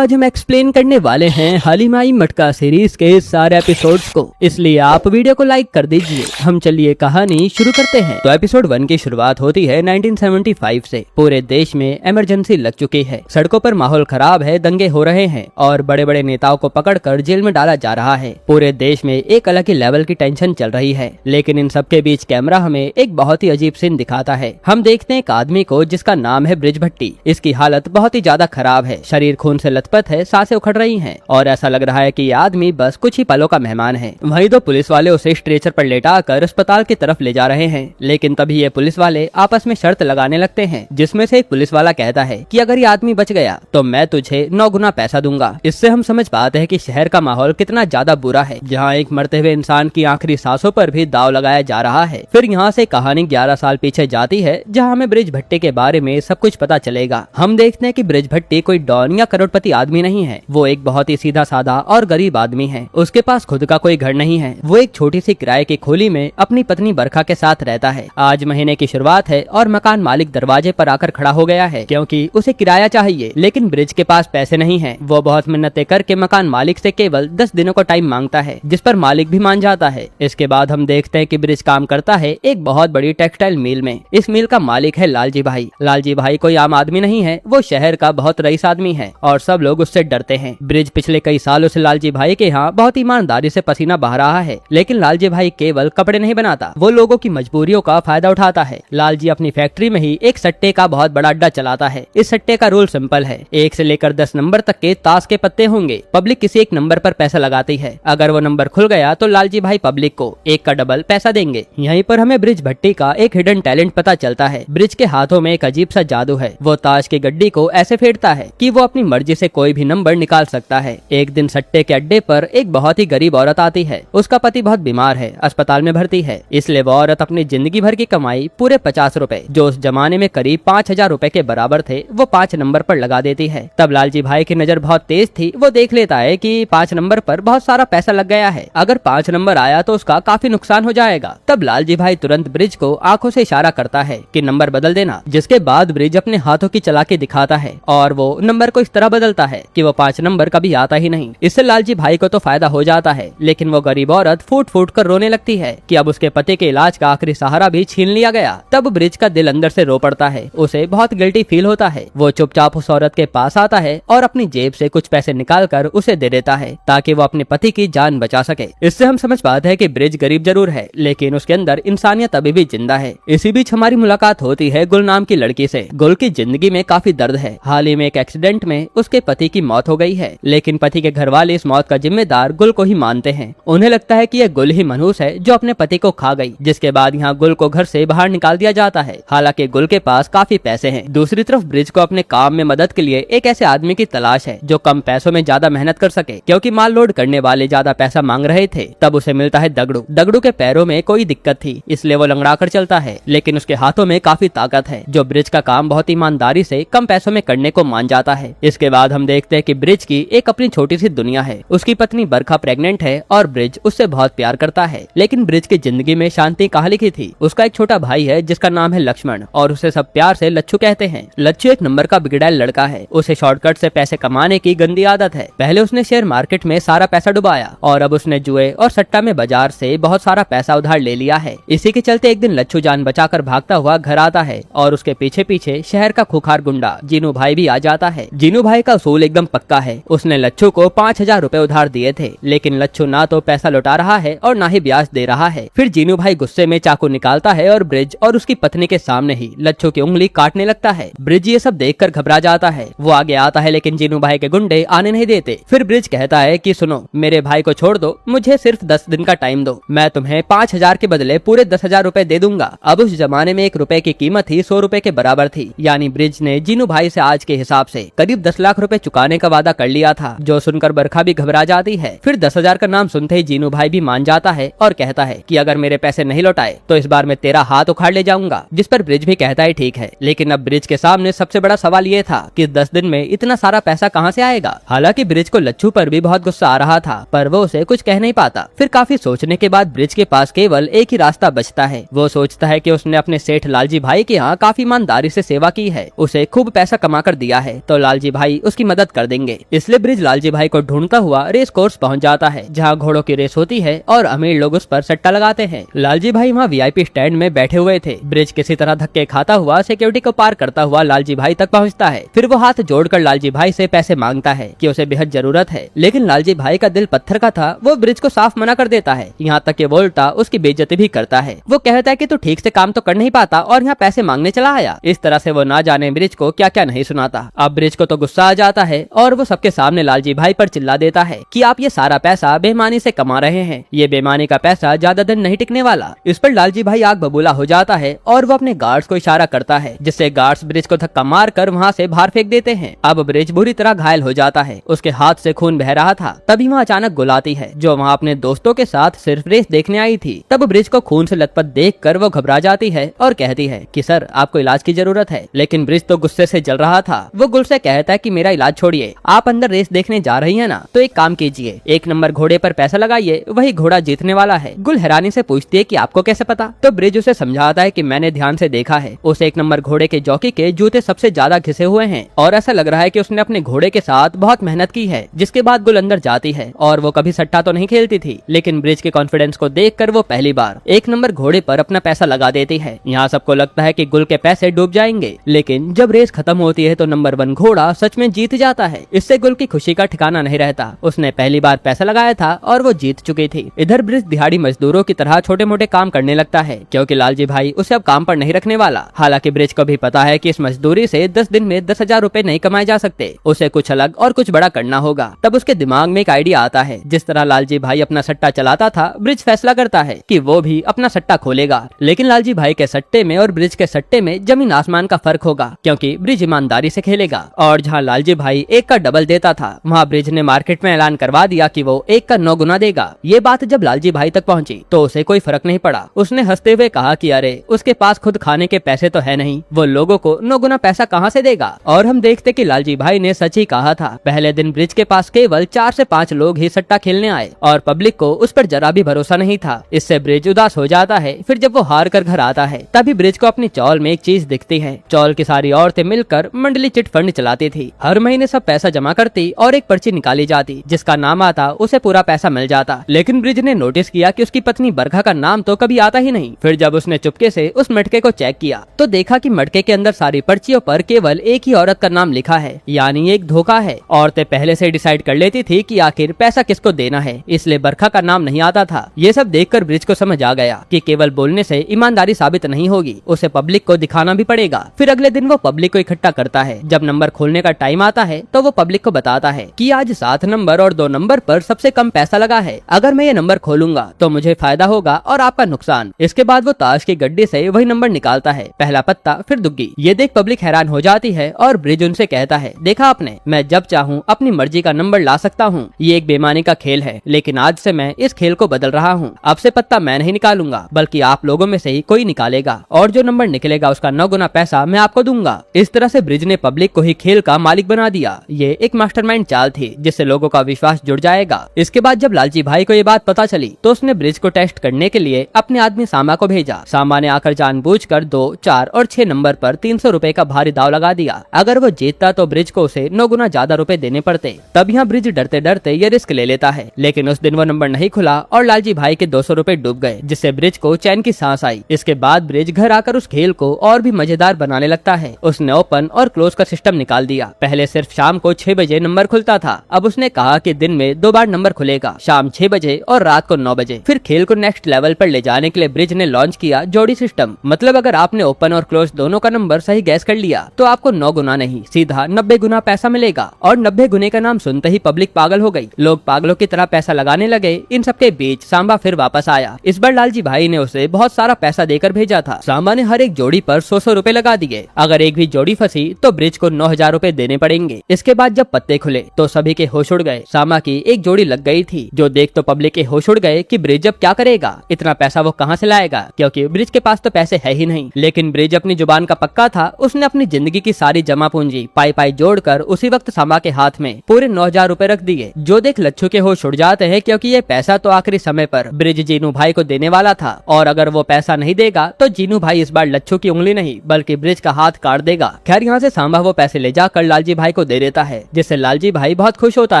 आज हम एक्सप्लेन करने वाले हैं हलीमाई मटका सीरीज के सारे एपिसोड्स को, इसलिए आप वीडियो को लाइक कर दीजिए। हम चलिए कहानी शुरू करते हैं। तो एपिसोड 1 की शुरुआत होती है 1975 से। पूरे देश में इमरजेंसी लग चुकी है, सड़कों पर माहौल खराब है, दंगे हो रहे हैं और बड़े बड़े नेताओं को पकड़कर जेल में डाला जा रहा है। पूरे देश में एक अलग ही लेवल की टेंशन चल रही है, लेकिन इन सबके बीच कैमरा हमें एक बहुत ही अजीब सीन दिखाता है। हम देखते हैं एक आदमी को जिसका नाम है ब्रिज भट्टी। इसकी हालत बहुत ही ज्यादा खराब है, शरीर खून से लथपथ है, सांसें उखड़ रही हैं और ऐसा लग रहा है कि ये आदमी बस कुछ ही पलों का मेहमान है। वहीं दो पुलिस वाले उसे स्ट्रेचर पर लेटाकर अस्पताल की तरफ ले जा रहे हैं, लेकिन तभी ये पुलिस वाले आपस में शर्त लगाने लगते हैं, जिसमें से एक पुलिस वाला कहता है कि अगर ये आदमी बच गया तो मैं तुझे 9 गुना पैसा दूंगा। इससे हम समझ पाते हैं कि शहर का माहौल कितना ज्यादा बुरा है, जहाँ एक मरते हुए इंसान की आखिरी सांसों पर भी दाव लगाया जा रहा है। फिर यहाँ से कहानी 11 साल पीछे जाती है, जहाँ हमें ब्रिज भट्टी के बारे में सब कुछ पता चलेगा। हम देखते हैं कि ब्रिज भट्टी कोई डॉन या करोड़पति आदमी नहीं है, वो एक बहुत ही सीधा साधा और गरीब आदमी है। उसके पास खुद का कोई घर नहीं है, वो एक छोटी सी किराए की खोली में अपनी पत्नी बरखा के साथ रहता है। आज महीने की शुरुआत है और मकान मालिक दरवाजे पर आकर खड़ा हो गया है, क्योंकि उसे किराया चाहिए, लेकिन ब्रिज के पास पैसे नहीं है। वो बहुत मिन्नतें करके मकान मालिक से केवल 10 दिनों का टाइम मांगता है, जिस पर मालिक भी मान जाता है। इसके बाद हम देखते हैं कि ब्रिज काम करता है एक बहुत बड़ी टेक्सटाइल मिल में। इस मिल का मालिक है लालजी भाई। लालजी भाई कोई आम आदमी नहीं है, वो शहर का बहुत रईस आदमी है और सब लोग उससे डरते हैं। ब्रिज पिछले कई सालों से लालजी भाई के यहाँ बहुत ईमानदारी से पसीना बहा रहा है, लेकिन लालजी भाई केवल कपड़े नहीं बनाता, वो लोगों की मजबूरियों का फायदा उठाता है। लालजी अपनी फैक्ट्री में ही एक सट्टे का बहुत बड़ा अड्डा चलाता है। इस सट्टे का रूल सिंपल है, 1 से लेकर 10 नंबर तक के ताश के पत्ते होंगे। पब्लिक किसी एक नंबर पर पैसा लगाती है, अगर वो नंबर खुल गया तो लालजी भाई पब्लिक को 1 का डबल पैसा देंगे। यहीं पर हमें ब्रिज भट्टी का एक हिडन टैलेंट पता चलता है। ब्रिज के हाथों में एक अजीब सा जादू है, वो ताश की गड्डी को ऐसे फेरता है कि वो अपनी मर्जी से कोई भी नंबर निकाल सकता है। एक दिन सट्टे के अड्डे पर एक बहुत ही गरीब औरत आती है। उसका पति बहुत बीमार है, अस्पताल में भर्ती है, इसलिए वो औरत अपनी जिंदगी भर की कमाई पूरे 50 रुपए, जो उस जमाने में करीब 5000 रुपए के बराबर थे, वो 5 नंबर पर लगा देती है। तब लालजी भाई की नजर बहुत तेज थी, वो देख लेता है कि 5 नंबर पर बहुत सारा पैसा लग गया है, अगर 5 नंबर आया तो उसका काफी नुकसान हो जाएगा। तब लालजी भाई तुरंत ब्रिज को आंखों से इशारा करता है कि नंबर बदल देना, जिसके बाद ब्रिज अपने हाथों की चालाकी दिखाता है और वो नंबर को इस तरह बदलता है कि वो 5 नंबर कभी आता ही नहीं। इससे लालजी भाई को तो फायदा हो जाता है, लेकिन वो गरीब औरत फूट फूट कर रोने लगती है कि अब उसके पति के इलाज का आखिरी सहारा भी छीन लिया गया। तब ब्रिज का दिल अंदर से रो पड़ता है, उसे बहुत गिल्टी फील होता है। वो चुपचाप उस औरत के पास आता है और अपनी जेब से कुछ पैसे निकाल कर उसे दे देता है, ताकि वो अपने पति की जान बचा सके। इससे हम समझ पाते हैं कि ब्रिज गरीब जरूर है, लेकिन उसके अंदर इंसानियत अभी भी जिंदा है। इसी बीच हमारी मुलाकात होती है गुल नाम की लड़की से। गुल की जिंदगी में काफी दर्द है। हाल ही में एक एक्सीडेंट में उसके पति की मौत हो गई है, लेकिन पति के घर वाले इस मौत का जिम्मेदार गुल को ही मानते हैं। उन्हें लगता है कि यह गुल ही मनहूस है जो अपने पति को खा गई, जिसके बाद यहाँ गुल को घर से बाहर निकाल दिया जाता है। हालांकि गुल के पास काफी पैसे हैं। दूसरी तरफ ब्रिज को अपने काम में मदद के लिए एक ऐसे आदमी की तलाश है जो कम पैसों में ज्यादा मेहनत कर सके, क्योंकि माल लोड करने वाले ज्यादा पैसा मांग रहे थे। तब उसे मिलता है दगड़ू। दगड़ू के पैरों में कोई दिक्कत थी, इसलिए वो लंगड़ा कर चलता है, लेकिन उसके हाथों में काफी ताकत है, जो ब्रिज का काम बहुत ईमानदारी से कम पैसों में करने को मान जाता है। इसके बाद हम देखते हैं कि ब्रिज की एक अपनी छोटी सी दुनिया है। उसकी पत्नी बरखा प्रेग्नेंट है और ब्रिज उससे बहुत प्यार करता है, लेकिन ब्रिज की जिंदगी में शांति कहाँ लिखी थी। उसका एक छोटा भाई है जिसका नाम है लक्ष्मण और उसे सब प्यार से लच्छू कहते हैं। लच्छू एक नंबर का बिगड़ैल लड़का है, उसे शॉर्टकट से पैसे कमाने की गंदी आदत है। पहले उसने शेयर मार्केट में सारा पैसा डुबाया और अब उसने जुए और सट्टा में बाजार से बहुत सारा पैसा उधार ले लिया है। इसी के चलते एक दिन लच्छू जान बचाकर भागता हुआ घर आता है और उसके पीछे पीछे शहर का खुखार गुंडा जीनू भाई भी आ जाता है। जीनू भाई का उसूल एकदम पक्का है। उसने लच्छू को 5000 रुपए उधार दिए थे, लेकिन लच्छू ना तो पैसा लौटा रहा है और ना ही ब्याज दे रहा है। फिर जीनू भाई गुस्से में चाकू निकालता है और ब्रिज और उसकी पत्नी के सामने ही लच्छू की उंगली काटने लगता है। ब्रिज ये सब देखकर घबरा जाता है। वो आगे आता है, लेकिन जीनू भाई के गुंडे आने नहीं देते। फिर ब्रिज कहता है कि सुनो, मेरे भाई को छोड़ दो, मुझे सिर्फ 10 दिन का टाइम दो, मैं तुम्हें 5000 के बदले पूरे 10,000 रुपए दे दूंगा। अब उस जमाने में 1 रुपए की कीमत ही 100 रुपए के बराबर थी, यानी ब्रिज ने जीनू भाई से आज के हिसाब से करीब 10 लाख रुपए चुकाने का वादा कर लिया था, जो सुनकर बरखा भी घबरा जाती है। फिर 10,000 का नाम सुनते ही जीनू भाई भी मान जाता है और कहता है कि अगर मेरे पैसे नहीं लौटाए तो इस बार मैं तेरा हाथ उखाड़ ले जाऊंगा, जिस पर ब्रिज भी कहता है ठीक है। लेकिन अब ब्रिज के सामने सबसे बड़ा सवाल ये था कि 10 दिन में इतना सारा पैसा कहाँ से आएगा। हालांकि ब्रिज को लच्छू पर भी बहुत गुस्सा आ रहा था, पर वो उसे कुछ कह नहीं पाता। फिर काफी सोचने के बाद ब्रिज के पास केवल एक ही रास्ता बचता है। वो सोचता है कि उसने अपने सेठ लालजी भाई के यहाँ काफी ईमानदारी से सेवा की है, उसे खूब पैसा कमा कर दिया है, तो लालजी भाई उसकी मदद कर देंगे। इसलिए ब्रिज लालजी भाई को ढूंढता हुआ रेस कोर्स पहुंच जाता है, जहां घोड़ों की रेस होती है और अमीर लोग उस पर सट्टा लगाते हैं। लालजी भाई वहाँ वीआईपी स्टैंड में बैठे हुए थे। ब्रिज किसी तरह धक्के खाता हुआ सिक्योरिटी को पार करता हुआ लालजी भाई तक पहुँचता है। फिर वो हाथ जोड़कर लालजी भाई से पैसे मांगता है कि उसे बेहद जरूरत है, लेकिन लालजी भाई का दिल पत्थर का था। वो ब्रिज को साफ मना कर देता है, यहाँ तक कि वो उल्टा उसकी बेइज्जती भी करता है। वो कहता है कि तू ठीक से काम तो कर नहीं पाता और यहाँ पैसे मांगने चला आया। इस तरह से वो ना जाने ब्रिज को क्या क्या नहीं सुनाता। अब ब्रिज को तो गुस्सा आ जाता है और वो सबके सामने लालजी भाई पर चिल्ला देता है कि आप ये सारा पैसा बेईमानी से कमा रहे हैं, ये बेईमानी का पैसा ज्यादा दिन नहीं टिकने वाला। इस पर लालजी भाई आग बबूला हो जाता है और वो अपने गार्ड्स को इशारा करता है, जिससे गार्ड्स ब्रिज को धक्का मार कर वहाँ से बाहर फेंक देते हैं। अब ब्रिज बुरी तरह घायल हो जाता है, उसके हाथ से खून बह रहा था। तभी वहाँ अचानक गुल आती है, जो वहाँ अपने दोस्तों के साथ सिर्फ रेस देखने आई थी। तब ब्रिज को खून से लथपथ देखकर वो घबरा जाती है और कहती है कि सर आपको इलाज की जरूरत है। लेकिन ब्रिज तो गुस्से से जल रहा था। वो गुल से कहता है कि मेरा इलाज छोड़िए, आप अंदर रेस देखने जा रही है ना, तो एक काम कीजिए, 1 नंबर घोड़े पर पैसा लगाइए, वही घोड़ा जीतने वाला है। गुल हैरानी से पूछती है कि आपको कैसे पता? तो ब्रिज उसे समझाता है कि मैंने ध्यान से देखा है, उस 1 नंबर घोड़े के जॉकी के जूते सबसे ज्यादा घिसे हुए हैं और ऐसा लग रहा है कि उसने अपने घोड़े के साथ बहुत मेहनत की है। जिसके बाद गुल अंदर जाती है और वो कभी सट्टा तो नहीं खेलती थी, लेकिन ब्रिज के कॉन्फिडेंस को देखकर वो पहली बार 1 नंबर घोड़े पर अपना पैसा लगा देती है। यहाँ सबको लगता है कि गुल के पैसे डूब जाएंगे, लेकिन जब रेस खत्म होती है तो नंबर 1 घोड़ा सच में जीत जाता है। इससे गुल की खुशी का ठिकाना नहीं रहता। उसने पहली बार पैसा लगाया था और वो जीत चुकी थी। इधर ब्रिज दिहाड़ी मजदूरों की तरह छोटे मोटे काम करने लगता है, क्योंकि लालजी भाई उसे अब काम पर नहीं रखने वाला। हालांकि ब्रिज को भी पता है कि इस मजदूरी से 10 दिन में 10,000 रुपए नहीं कमाए जा सकते, उसे कुछ अलग और कुछ बड़ा करना होगा। तब उसके दिमाग में एक आइडिया आता है। जिस तरह लालजी भाई अपना सट्टा चलाता था, ब्रिज फैसला करता है कि वो भी अपना सट्टा खोलेगा। लेकिन लालजी भाई के सट्टे में और ब्रिज के सट्टे में जमीन आसमान का फर्क होगा, क्योंकि ब्रिज ईमानदारी से खेलेगा और जहाँ लालजी भाई 1 का डबल देता था, वहाँ ब्रिज ने मार्केट में ऐलान करवा दिया कि वो 1 का 9 गुना देगा। ये बात जब लालजी भाई तक पहुँची तो उसे कोई फर्क नहीं पड़ा। उसने हंसते हुए कहा कि अरे उसके पास खुद खाने के पैसे तो है नहीं, वो लोगों को 9 गुना पैसा कहाँ से देगा। और हम देखते कि लालजी भाई ने सच ही कहा था। पहले दिन ब्रिज के पास केवल 4 से 5 लोग ही सट्टा खेलने आए और पब्लिक को उस पर जरा भी भरोसा नहीं था। इससे ब्रिज उदास हो जाता है। फिर जब वो हार कर घर आता है, तभी ब्रिज को अपनी चौल में एक चीज दिखती है। चौल की सारी औरतें मिलकर मंडली चिट फंड चलाती थी। हर महीने सब पैसा जमा करती और एक पर्ची निकाली जाती, जिसका नाम आता उसे पूरा पैसा मिल जाता। लेकिन ब्रिज ने नोटिस किया कि उसकी पत्नी बरखा का नाम तो कभी आता ही नहीं। फिर जब उसने चुपके से उस मटके को चेक किया तो देखा कि मटके के अंदर सारी पर्चियों पर केवल एक ही औरत का नाम लिखा है, यानी एक धोखा है। औरतें पहले से डिसाइड कर लेती थी कि आखिर पैसा किसको देना है, इसलिए बरखा का नाम नहीं आता था। ये सब देखकर ब्रिज को समझ आ गया कि केवल बोलने से ईमानदारी साबित नहीं होगी, उसे पब्लिक को दिखाना भी पड़ेगा। फिर अगले दिन वो पब्लिक को इकट्ठा करता है। जब नंबर खोलने का टाइम आता है तो वो पब्लिक को बताता है कि आज 7 नंबर और 2 नंबर पर सबसे कम पैसा लगा है। अगर मैं ये नंबर खोलूंगा तो मुझे फायदा होगा और आपका नुकसान। इसके बाद वो ताश की गड्डी से वही नंबर निकालता है, पहला पत्ता फिर दुग्गी। ये देख पब्लिक हैरान हो जाती है और ब्रिज उनसे कहता है, देखा आपने, मैं जब चाहूँ अपनी मर्जी का नंबर ला सकता हूँ। ये एक बेईमानी का खेल है, लेकिन आज से मैं इस खेल को बदल रहा हूँ। अब से पत्ता मैं नहीं निकालूंगा, बल्कि आप लोगों में से ही कोई निकालेगा और जो नंबर निकलेगा उसका 9 गुना पैसा मैं आपको दूंगा। इस तरह से ब्रिज ने पब्लिक को ही खेल का मालिक बना दिया। ये एक मास्टरमाइंड चाल थी, जिससे लोगों का विश्वास जुड़ जाएगा। इसके बाद जब लालजी भाई को ये बात पता चली तो उसने ब्रिज को टेस्ट करने के लिए अपने आदमी सामा को भेजा। सामा ने आकर जानबूझकर 2, 4 और 6 नंबर पर 300 रुपए का भारी दाव लगा दिया। अगर वो जीतता तो ब्रिज को उसे 9 गुना ज्यादा रुपए देने पड़ते। तब यहाँ ब्रिज डरते डरते ये रिस्क ले लेता है, लेकिन उस दिन वो नंबर नहीं खुला और लालजी भाई के 200 रुपए डूब गए, जिससे ब्रिज को चैन की सांस आई। इसके बाद ब्रिज घर आकर उस खेल को और भी मजेदार बनाने लगता है। उसने ओपन और क्लोज का सिस्टम निकाल दिया। पहले सिर्फ शाम को 6 बजे नंबर खुलता था, अब उसने कहा कि दिन में 2 बार नंबर खुलेगा, शाम 6 बजे और रात को 9 बजे। फिर खेल को नेक्स्ट लेवल पर ले जाने के लिए ब्रिज ने लॉन्च किया जोड़ी सिस्टम। मतलब अगर आपने ओपन और क्लोज दोनों का नंबर सही गैस कर लिया तो आपको 9 गुना नहीं, सीधा 90 गुना पैसा मिलेगा। और 90 गुने का नाम सुनते ही पब्लिक पागल हो गई। लोग पागलों की तरह पैसा लगाने लगे। इन सबके बीच सांबा फिर वापस आया। इस बार लालजी भाई ने उसे बहुत सारा पैसा देकर भेजा था। सांबा ने हर एक जोड़ी पर 100-100 रुपए लगा दिए। अगर एक भी जोड़ी फंसी तो ब्रिज को 9,000 रुपए देने पड़ेंगे। इसके बाद जब पत्ते खुले तो सभी के होश उड़ गए। सांबा की एक जोड़ी लग गई थी, जो देख तो पब्लिक के होश उड़ गए कि ब्रिज अब क्या करेगा, इतना पैसा वो कहाँ से लाएगा, क्योंकि ब्रिज के पास तो पैसे है ही नहीं। लेकिन ब्रिज अपनी जुबान का पक्का था। उसने अपनी जिंदगी की सारी जमा पूंजी पाई पाई जोड़कर उसी वक्त सांबा के हाथ में पूरे 9,000 रुपए रख दिए। जो देख लच्छू के होश उड़ जाते हैं, क्योंकि ये पैसा तो आखिरी समय पर ब्रिज जीनू भाई को देने वाला था और अगर वो पैसा नहीं देगा तो जीनू भाई इस बार लच्छू की उंगली नहीं बल्कि ब्रिज का हाथ काट देगा। खैर यहाँ से सांबा वो पैसे ले जाकर लालजी भाई को को दे देता है, जिससे लालजी भाई बहुत खुश होता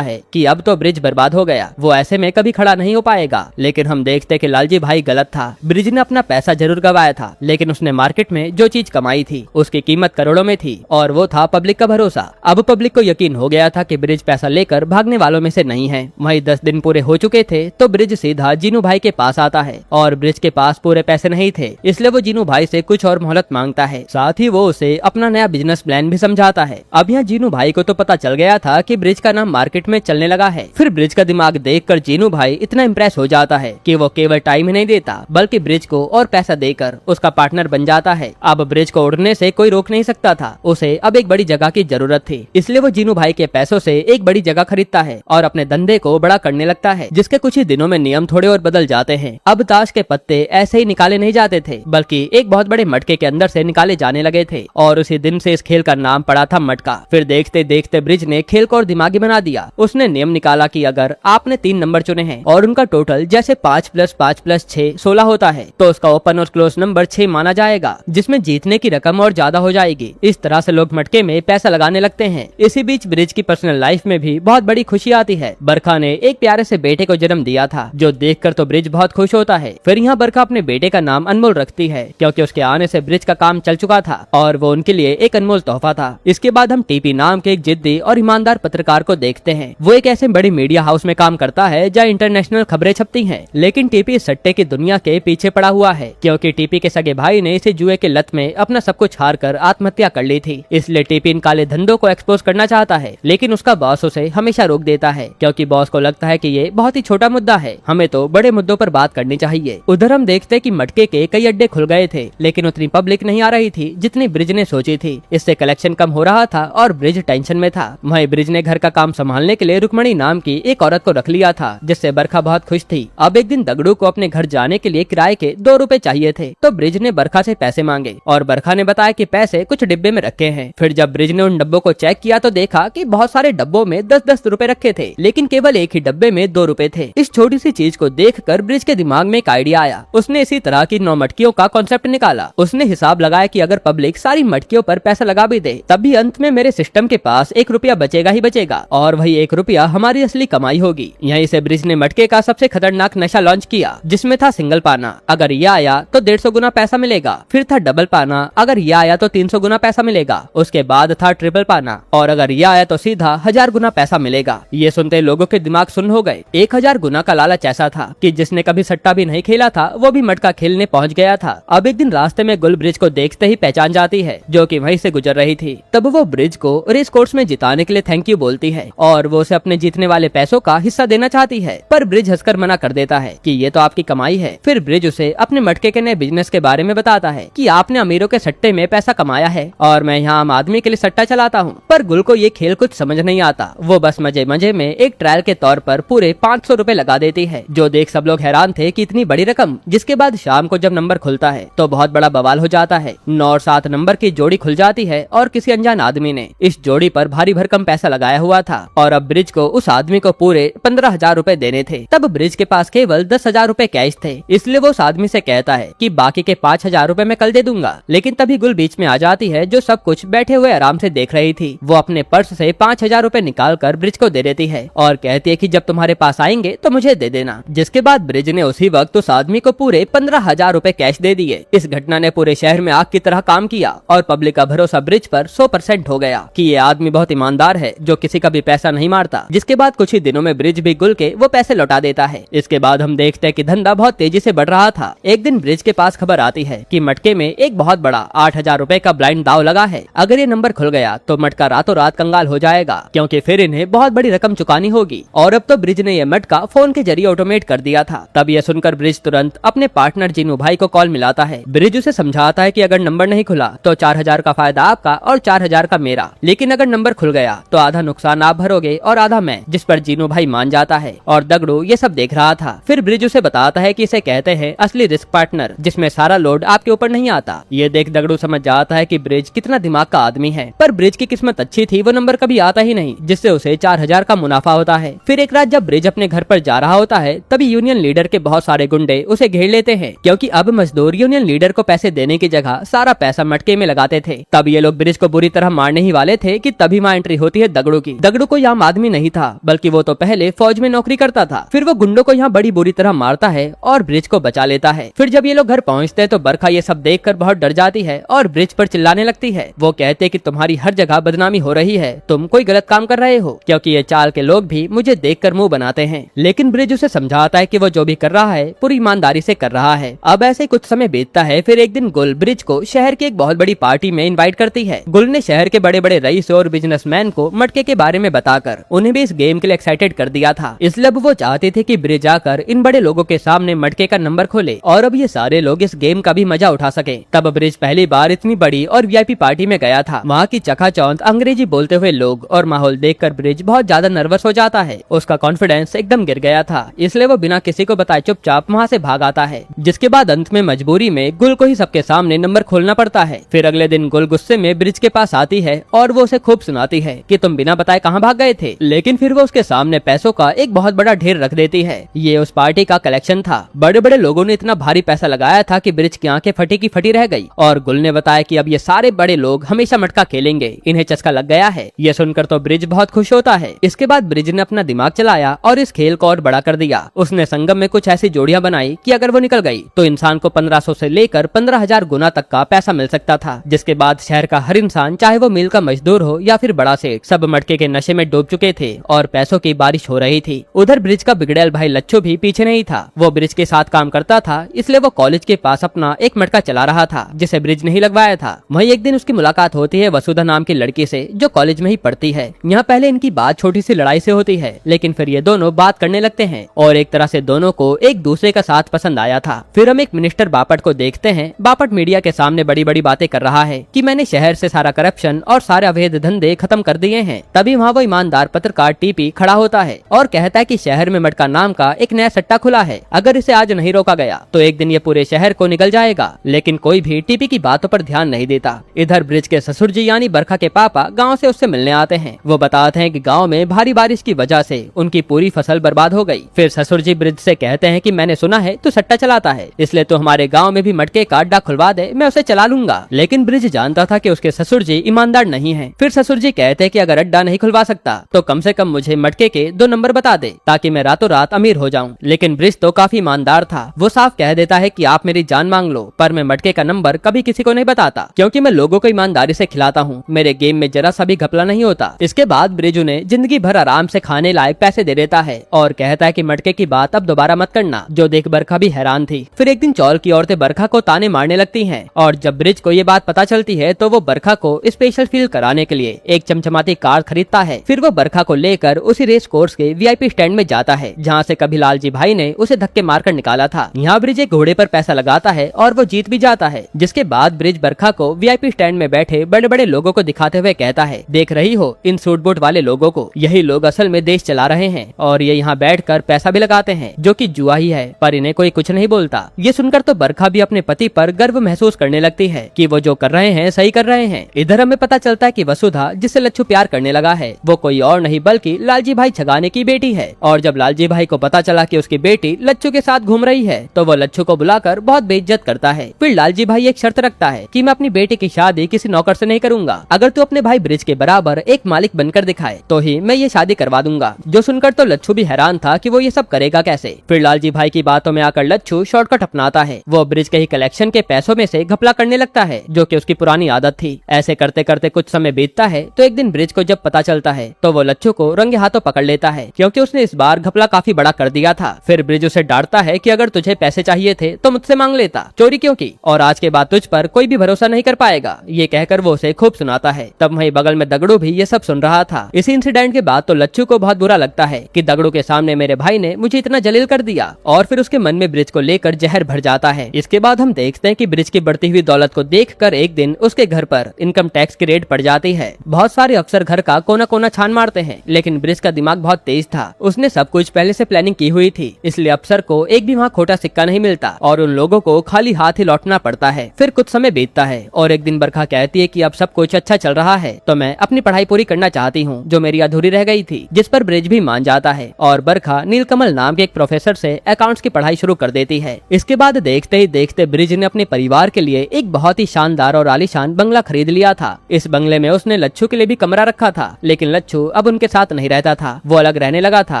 है कि अब तो ब्रिज बर्बाद हो गया, वो ऐसे में कभी खड़ा नहीं हो पाएगा। लेकिन हम देखते कि लालजी भाई गलत था। ब्रिज ने अपना पैसा जरूर गवाया था, लेकिन उसने मार्केट में जो चीज कमाई थी उसकी कीमत करोड़ों में थी, और वो था पब्लिक का भरोसा। अब पब्लिक को यकीन हो गया था कि ब्रिज पैसा लेकर भागने वालों में से नहीं है। वहीं 10 दिन पूरे हो चुके थे तो ब्रिज सीधा जीनू भाई के पास आता है, और ब्रिज के पास पूरे पैसे नहीं थे, इसलिए वो जीनू भाई से कुछ और मोहलत मांगता है। साथ ही वो उसे अपना नया बिजनेस प्लान भी समझाता है। अब यहाँ जीनू भाई को तो पता चल गया था कि ब्रिज का नाम मार्केट में चलने लगा है। फिर ब्रिज का दिमाग देखकर जीनू भाई इतना इम्प्रेस हो जाता है कि वो केवल टाइम ही नहीं देता, बल्कि ब्रिज को और पैसा देकर उसका पार्टनर बन जाता है। अब ब्रिज को उड़ने से कोई रोक नहीं सकता था, उसे अब एक बड़ी जगह की जरूरत थी, इसलिए वो जीनू भाई के पैसों से एक बड़ी जगह खरीदता है और अपने धंधे को बड़ा करने लगता है, जिसके कुछ ही दिनों में नियम थोड़े और बदल जाते हैं। अब ताश के पत्ते ऐसे ही निकाले नहीं जाते थे, बल्कि एक बहुत बड़े मटके के अंदर से निकाले जाने लगे थे, और उसी दिन से इस खेल का नाम पड़ा था मटका। फिर देखते देखते ब्रिज ने खेल को और दिमागी बना दिया। उसने नियम निकाला कि अगर आपने 3 नंबर चुने हैं और उनका टोटल जैसे 5 + 5 + 6 16 होता है, तो उसका ओपन और क्लोज नंबर 6 माना जाएगा, जिसमें जीतने की रकम और ज्यादा हो जाएगी। इस तरह से लोग मटके में पैसा लगाने लगते हैं। इसी बीच ब्रिज की पर्सनल लाइफ में भी बहुत बड़ी खुशी आती है। बरखा ने एक प्यारे से बेटे को जन्म दिया था, जो देखकर तो ब्रिज बहुत खुश होता है। फिर यहाँ बरखा अपने बेटे का नाम अनमोल रखती है, क्योंकि उसके आने से ब्रिज का काम चल चुका था और वो उनके लिए एक अनमोल तोहफा था। इसके बाद हम टीपी नाम के एक जिद्दी और ईमानदार पत्रकार को देखते हैं। वो एक ऐसे बड़ी मीडिया हाउस में काम करता है जहाँ इंटरनेशनल खबरें छपती हैं। लेकिन टीपी इस सट्टे की दुनिया के पीछे पड़ा हुआ है, क्योंकि टीपी के सगे भाई ने इसे जुए के लत में अपना सब कुछ हार कर आत्महत्या कर ली थी। इसलिए टीपी इन काले धंधों को एक्सपोज करना चाहता है, लेकिन उसका बॉस उसे हमेशा रोक देता है, क्योंकि बॉस को लगता है कि ये बहुत ही छोटा मुद्दा है, हमें तो बड़े मुद्दों पर बात करनी चाहिए। उधर हम देखते कि मटके के कई अड्डे खुल गए थे, लेकिन उतनी पब्लिक नहीं आ रही थी जितनी ब्रिज ने सोची थी। इससे कलेक्शन कम हो रहा था और ब्रिज टेंशन में था। वहीं ब्रिज ने घर का काम संभालने के लिए रुक्मणी नाम की एक औरत को रख लिया था, जिससे बरखा बहुत खुश थी। अब एक दिन दगड़ू को अपने घर जाने के लिए किराए के 2 रुपए चाहिए थे, तो ब्रिज ने बरखा से पैसे मांगे, और बरखा ने बताया कि पैसे कुछ डिब्बे में रखे हैं। फिर जब ब्रिज ने उन डब्बों को चेक किया तो देखा कि बहुत सारे डब्बों में 10-10 रुपए रखे थे, लेकिन केवल एक ही डब्बे में 2 रुपए थे। इस छोटी सी चीज को देखकर ब्रिज के दिमाग में एक आइडिया आया। उसने इसी तरह की 9 मटकियों का कॉन्सेप्ट निकाला। उसने हिसाब लगाया कि अगर पब्लिक सारी मटकियों पर पैसा लगा भी दे, तब भी अंत में मेरे सिस्टम के पास 1 रुपया बचेगा ही बचेगा, और वही 1 रुपया हमारी असली कमाई होगी। यहीं से ब्रिज ने मटके का सबसे खतरनाक नशा लॉन्च किया, जिसमें था सिंगल पाना, अगर ये आया तो 150 गुना पैसा मिलेगा। फिर था डबल पाना, अगर ये आया तो 300 गुना पैसा मिलेगा। उसके बाद था ट्रिपल पाना, और अगर ये आया तो सीधा 1000 गुना पैसा मिलेगा। ये सुनते लोगों के दिमाग सुन्न हो गए। 1000 गुना का लालच ऐसा था कि जिसने कभी सट्टा भी नहीं खेला था, वो भी मटका खेलने पहुंच गया था। अब एक दिन रास्ते में गुल ब्रिज को देखते ही पहचान जाती है, जो कि वहीं से गुजर रही थी। तब वो ब्रिज को रेस कोर्स में जिताने के लिए थैंक यू बोलती है, और वो उसे अपने जीतने वाले पैसों का हिस्सा देना चाहती है, पर ब्रिज हंसकर मना कर देता है कि ये तो आपकी कमाई है। फिर ब्रिज उसे अपने मटके के नए बिजनेस के बारे में बताता है कि आपने अमीरों के सट्टे में पैसा कमाया है, और मैं यहाँ आम आदमी के लिए सट्टा चलाता हूँ। पर गुल को ये खेल कुछ समझ नहीं आता। वो बस मजे मजे में एक ट्रायल के तौर पर पूरे 500 रुपए लगा देती है, जो देख सब लोग हैरान थे कि इतनी बड़ी रकम। जिसके बाद शाम को जब नंबर खुलता है तो बहुत बड़ा बवाल हो जाता है। 9 और 7 नंबर की जोड़ी खुल जाती है, और किसी अनजान आदमी ने इस जोड़ी पर भारी भरकम पैसा लगाया हुआ था, और अब ब्रिज को उस आदमी को पूरे 15,000 रुपए देने थे। तब ब्रिज के पास केवल 10,000 रुपए कैश थे, इसलिए वो उस आदमी से कहता है कि बाकी के 5,000 रुपए मैं कल दे दूंगा। लेकिन तभी गुल बीच में आ जाती है, जो सब कुछ बैठे हुए आराम से देख रही थी। वो अपने पर्स से 5,000 रुपए निकाल कर ब्रिज को दे देती है, और कहती है कि जब तुम्हारे पास आएंगे तो मुझे दे देना। जिसके बाद ब्रिज ने उसी वक्त उस आदमी को पूरे 15,000 रुपए कैश दे दिए। इस घटना ने पूरे शहर में आग की तरह काम किया, और पब्लिक का भरोसा ब्रिज पर 100% हो गया कि ये आदमी बहुत ईमानदार है, जो किसी का भी पैसा नहीं मारता। जिसके बाद कुछ ही दिनों में ब्रिज भी गुल के वो पैसे लौटा देता है। इसके बाद हम देखते हैं कि धंधा बहुत तेजी से बढ़ रहा था। एक दिन ब्रिज के पास खबर आती है कि मटके में एक बहुत बड़ा 8,000 रुपए का ब्लाइंड दाव लगा है। अगर ये नंबर खुल गया तो मटका रातों रात कंगाल हो जाएगा, क्योंकि फिर इन्हें बहुत बड़ी रकम चुकानी होगी। और अब तो ब्रिज ने यह मटका फोन के जरिए ऑटोमेट कर दिया था। तब यह सुनकर ब्रिज तुरंत अपने पार्टनर जीनू भाई को कॉल मिलाता है। ब्रिज उसे समझाता है कि अगर नंबर नहीं खुला तो 4,000 का फायदा आपका और 4,000 का मेरा, लेकिन अगर नंबर खुल गया तो आधा नुकसान आप भरोगे और आधा मैं। जिस पर जीनू भाई मान जाता है, और दगड़ू ये सब देख रहा था। फिर ब्रिज उसे बताता है कि इसे कहते हैं असली रिस्क पार्टनर, जिसमें सारा लोड आपके ऊपर नहीं आता। ये देख दगड़ू समझ जाता है कि ब्रिज कितना दिमाग का आदमी है। पर ब्रिज की किस्मत अच्छी थी, वो नंबर कभी आता ही नहीं, जिससे उसे 4,000 का मुनाफा होता है। फिर एक रात जब ब्रिज अपने घर पर जा रहा होता है, तभी यूनियन लीडर के बहुत सारे गुंडे उसे घेर लेते हैं, क्योंकि अब मजदूर यूनियन लीडर को पैसे देने की जगह सारा पैसा मटके में लगाते थे। तब ये लोग ब्रिज को बुरी तरह मारने ही वाले थे कि कि तभी वहाँ एंट्री होती है दगड़ू की। दगड़ू कोई आम आदमी नहीं था, बल्कि वो तो पहले फौज में नौकरी करता था। फिर वो गुंडों को यहाँ बड़ी बुरी तरह मारता है और ब्रिज को बचा लेता है। फिर जब ये लोग घर पहुँचते हैं तो बरखा ये सब देखकर बहुत डर जाती है और ब्रिज पर चिल्लाने लगती है। वो कहते हैं कि तुम्हारी हर जगह बदनामी हो रही है, तुम कोई गलत काम कर रहे हो, क्योंकि ये चाल के लोग भी मुझे देखकर मुंह बनाते हैं। लेकिन ब्रिज उसे समझाता है कि वो जो भी कर रहा है पूरी ईमानदारी से कर रहा है। अब ऐसे कुछ समय बीतता है। फिर एक दिन गुल ब्रिज को शहर की एक बहुत बड़ी पार्टी में इनवाइट करती है। गुल ने शहर के बड़े बड़े रईस और बिजनेसमैन को मटके के बारे में बताकर उन्हें भी इस गेम के लिए एक्साइटेड कर दिया था। इसलिए अब वो चाहते थे कि ब्रिज आकर इन बड़े लोगों के सामने मटके का नंबर खोले और अब ये सारे लोग इस गेम का भी मजा उठा सके। तब ब्रिज पहली बार इतनी बड़ी और वीआईपी पार्टी में गया था। वहाँ की चकाचौंध अंग्रेजी बोलते हुए लोग और माहौल देखकर ब्रिज बहुत ज्यादा नर्वस हो जाता है। उसका कॉन्फिडेंस एकदम गिर गया था, इसलिए वो बिना किसी को बताए चुपचाप वहाँ से भाग आता है। जिसके बाद अंत में मजबूरी में गुल को ही सबके सामने नंबर खोलना पड़ता है। फिर अगले दिन गुल गुस्से में ब्रिज के पास आती है और वो उसे खूब सुनाती है कि तुम बिना बताए कहाँ भाग गए थे। लेकिन फिर वो उसके सामने पैसों का एक बहुत बड़ा ढेर रख देती है। ये उस पार्टी का कलेक्शन था। बड़े बड़े लोगों ने इतना भारी पैसा लगाया था कि ब्रिज की आंखें फटी की फटी रह गई। और गुल ने बताया कि अब ये सारे बड़े लोग हमेशा मटका खेलेंगे, इन्हें चस्का लग गया है। ये सुनकर तो ब्रिज बहुत खुश होता है। इसके बाद ब्रिज ने अपना दिमाग चलाया और इस खेल को और बड़ा कर दिया। उसने संगम में कुछ ऐसी जोड़ियां बनाई कि अगर वो निकल गई तो इंसान को 1500 से लेकर 15,000 गुना तक का पैसा मिल सकता था। जिसके बाद शहर का हर इंसान, चाहे वो मिल का मजदूर हो या फिर बड़ा सेठ, सब मटके के नशे में डूब चुके थे और पैसों की बारिश हो रही थी। उधर ब्रिज का बिगड़ैल भाई लच्छू भी पीछे नहीं था। वो ब्रिज के साथ काम करता था, इसलिए वो कॉलेज के पास अपना एक मटका चला रहा था जिसे ब्रिज ने ही लगवाया था। वहीं एक दिन उसकी मुलाकात होती है वसुधा नाम की लड़की से, जो कॉलेज में ही पढ़ती है। यहाँ पहले इनकी बात छोटी सी लड़ाई से होती है, लेकिन फिर ये दोनों बात करने लगते हैं और एक तरह से दोनों को एक दूसरे का साथ पसंद आया था। फिर हम एक मिनिस्टर बापट को देखते हैं। बापट मीडिया के सामने बड़ी बड़ी बातें कर रहा है कि मैंने शहर से सारा करप्शन और सारे अवैध धंधे खत्म कर दिए हैं। तभी वहाँ वो ईमानदार पत्रकार टीपी खड़ा होता है और कहता है कि शहर में मटका नाम का एक नया सट्टा खुला है, अगर इसे आज नहीं रोका गया तो एक दिन ये पूरे शहर को निकल जाएगा। लेकिन कोई भी टीपी की बातों पर ध्यान नहीं देता। इधर ब्रिज के ससुर जी यानी बरखा के पापा गाँव से उससे मिलने आते हैं। वो बताते हैं कि गाँव में भारी बारिश की वजह से उनकी पूरी फसल बर्बाद हो गई। फिर ससुर जी ब्रिज से कहते हैं कि मैंने सुना है तू सट्टा चलाता है, इसलिए तो हमारे गाँव में भी मटके का अड्डा खुलवा दे, मैं उसे चला लूंगा। लेकिन ब्रिज जानता था कि उसके ससुर जी ईमानदार नहीं है। फिर ससुर जी कहते हैं कि अगर अड्डा नहीं खुलवा सकता तो कम से कम मुझे मटके के 2 नंबर बता दे ताकि मैं रातों रात अमीर हो जाऊं। लेकिन ब्रिज तो काफी ईमानदार था। वो साफ कह देता है कि आप मेरी जान मांग लो, पर मैं मटके का नंबर कभी किसी को नहीं बताता, क्योंकि मैं लोगों को ईमानदारी से खिलाता हूँ। मेरे गेम में जरा सा भी घपला नहीं होता। इसके बाद ब्रिज उन्हें जिंदगी भर आराम से खाने लायक पैसे दे देता है और कहता है कि मटके की बात अब दोबारा मत करना, जो देख बरखा भी हैरान थी। फिर एक दिन चौल की औरतें बरखा को ताने मारने लगती हैं और जब ब्रिज को ये बात पता चलती है तो वो बरखा को स्पेशल फील कराने के लिए एक चमचमाती कार खरीदता है। फिर वो बरखा को लेकर उसी रेस कोर्स के वीआईपी स्टैंड में जाता है जहाँ से कभी लालजी भाई ने उसे धक्के मारकर निकाला था। यहाँ ब्रिज एक घोड़े पर पैसा लगाता है और वो जीत भी जाता है। जिसके बाद ब्रिज बरखा को वीआईपी स्टैंड में बैठे बड़े बड़े लोगों को दिखाते हुए कहता है, देख रही हो इन सूट बूट वाले लोगों को, यही लोग असल में देश चला रहे हैं और ये यहाँ बैठकर पैसा भी लगाते हैं, जो कि जुआ ही है, पर इन्हें कोई कुछ नहीं बोलता। ये सुनकर तो बरखा भी अपने पति पर गर्व महसूस करने लगती है कि वो जो कर रहे हैं सही कर रहे हैं। इधर हमें पता चलता है कि वसुधा, जिससे लच्छू प्यार करने लगा है, वो कोई और नहीं बल्कि लालजी भाई छगाने की बेटी है। और जब लालजी भाई को पता चला कि उसकी बेटी लच्छू के साथ घूम रही है तो वो लच्छू को बुलाकर बहुत बेइज्जत करता है। फिर लालजी भाई एक शर्त रखता है कि मैं अपनी बेटी की शादी किसी नौकर से नहीं करूंगा, अगर तू अपने भाई ब्रिज के बराबर एक मालिक बनकर दिखाए तो ही मैं ये शादी करवा दूंगा। जो सुनकर तो लच्छू भी हैरान था कि वो ये सब करेगा कैसे। फिर लालजी भाई की बातों में आकर लच्छू शॉर्टकट अपनाता है। वो ब्रिज के ही कलेक्शन के पैसों में से घपला करने लगता है, जो कि उसकी पुरानी आदत थी। ऐसे करते करते कुछ समय बीतता है तो एक दिन ब्रिज को जब पता चलता है तो वो लच्छू को रंगे हाथों पकड़ लेता है, क्योंकि उसने इस बार घपला काफी बड़ा कर दिया था। फिर ब्रिज उसे डांटता है कि अगर तुझे पैसे चाहिए थे तो मुझसे मांग लेता, चोरी क्यों की, और आज के बाद तुझ पर कोई भी भरोसा नहीं कर पाएगा। ये कहकर वो उसे खूब सुनाता है। तब वहीं बगल में दगड़ू भी ये सब सुन रहा था। इसी इंसिडेंट के बाद तो लच्छू को बहुत बुरा लगता है कि दगड़ू के सामने मेरे भाई ने मुझे इतना जलील कर दिया, और फिर उसके मन में ब्रिज को लेकर जहर भर जाता है। इसके बाद हम देखते हैं कि ब्रिज की बढ़ती हुई दौलत को देखकर एक दिन उसके घर पर इनकम टैक्स की रेड पड़ जाती है। बहुत सारे अफसर घर का कोना कोना छान मारते हैं, लेकिन ब्रिज का दिमाग बहुत तेज था। उसने सब कुछ पहले से प्लानिंग की हुई थी, इसलिए अफसर को एक भी वहाँ खोटा सिक्का नहीं मिलता और उन लोगों को खाली हाथ ही लौटना पड़ता है। फिर कुछ समय बीतता है और एक दिन बरखा कहती है कि अब सब कुछ अच्छा चल रहा है तो मैं अपनी पढ़ाई पूरी करना चाहती हूँ, जो मेरी अधूरी रह गई थी। जिस पर ब्रिज भी मान जाता है और बरखा नीलकमल नाम के एक प्रोफेसर से अकाउंट्स की पढ़ाई शुरू कर देती है। इसके बाद देखते ही देखते ब्रिज ने अपने परिवार के लिए एक बहुत ही शानदार और आलीशान बंगला खरीद लिया था। इस बंगले में उसने लच्छू के लिए भी कमरा रखा था, लेकिन लच्छू अब उनके साथ नहीं रहता था, वो अलग रहने लगा था।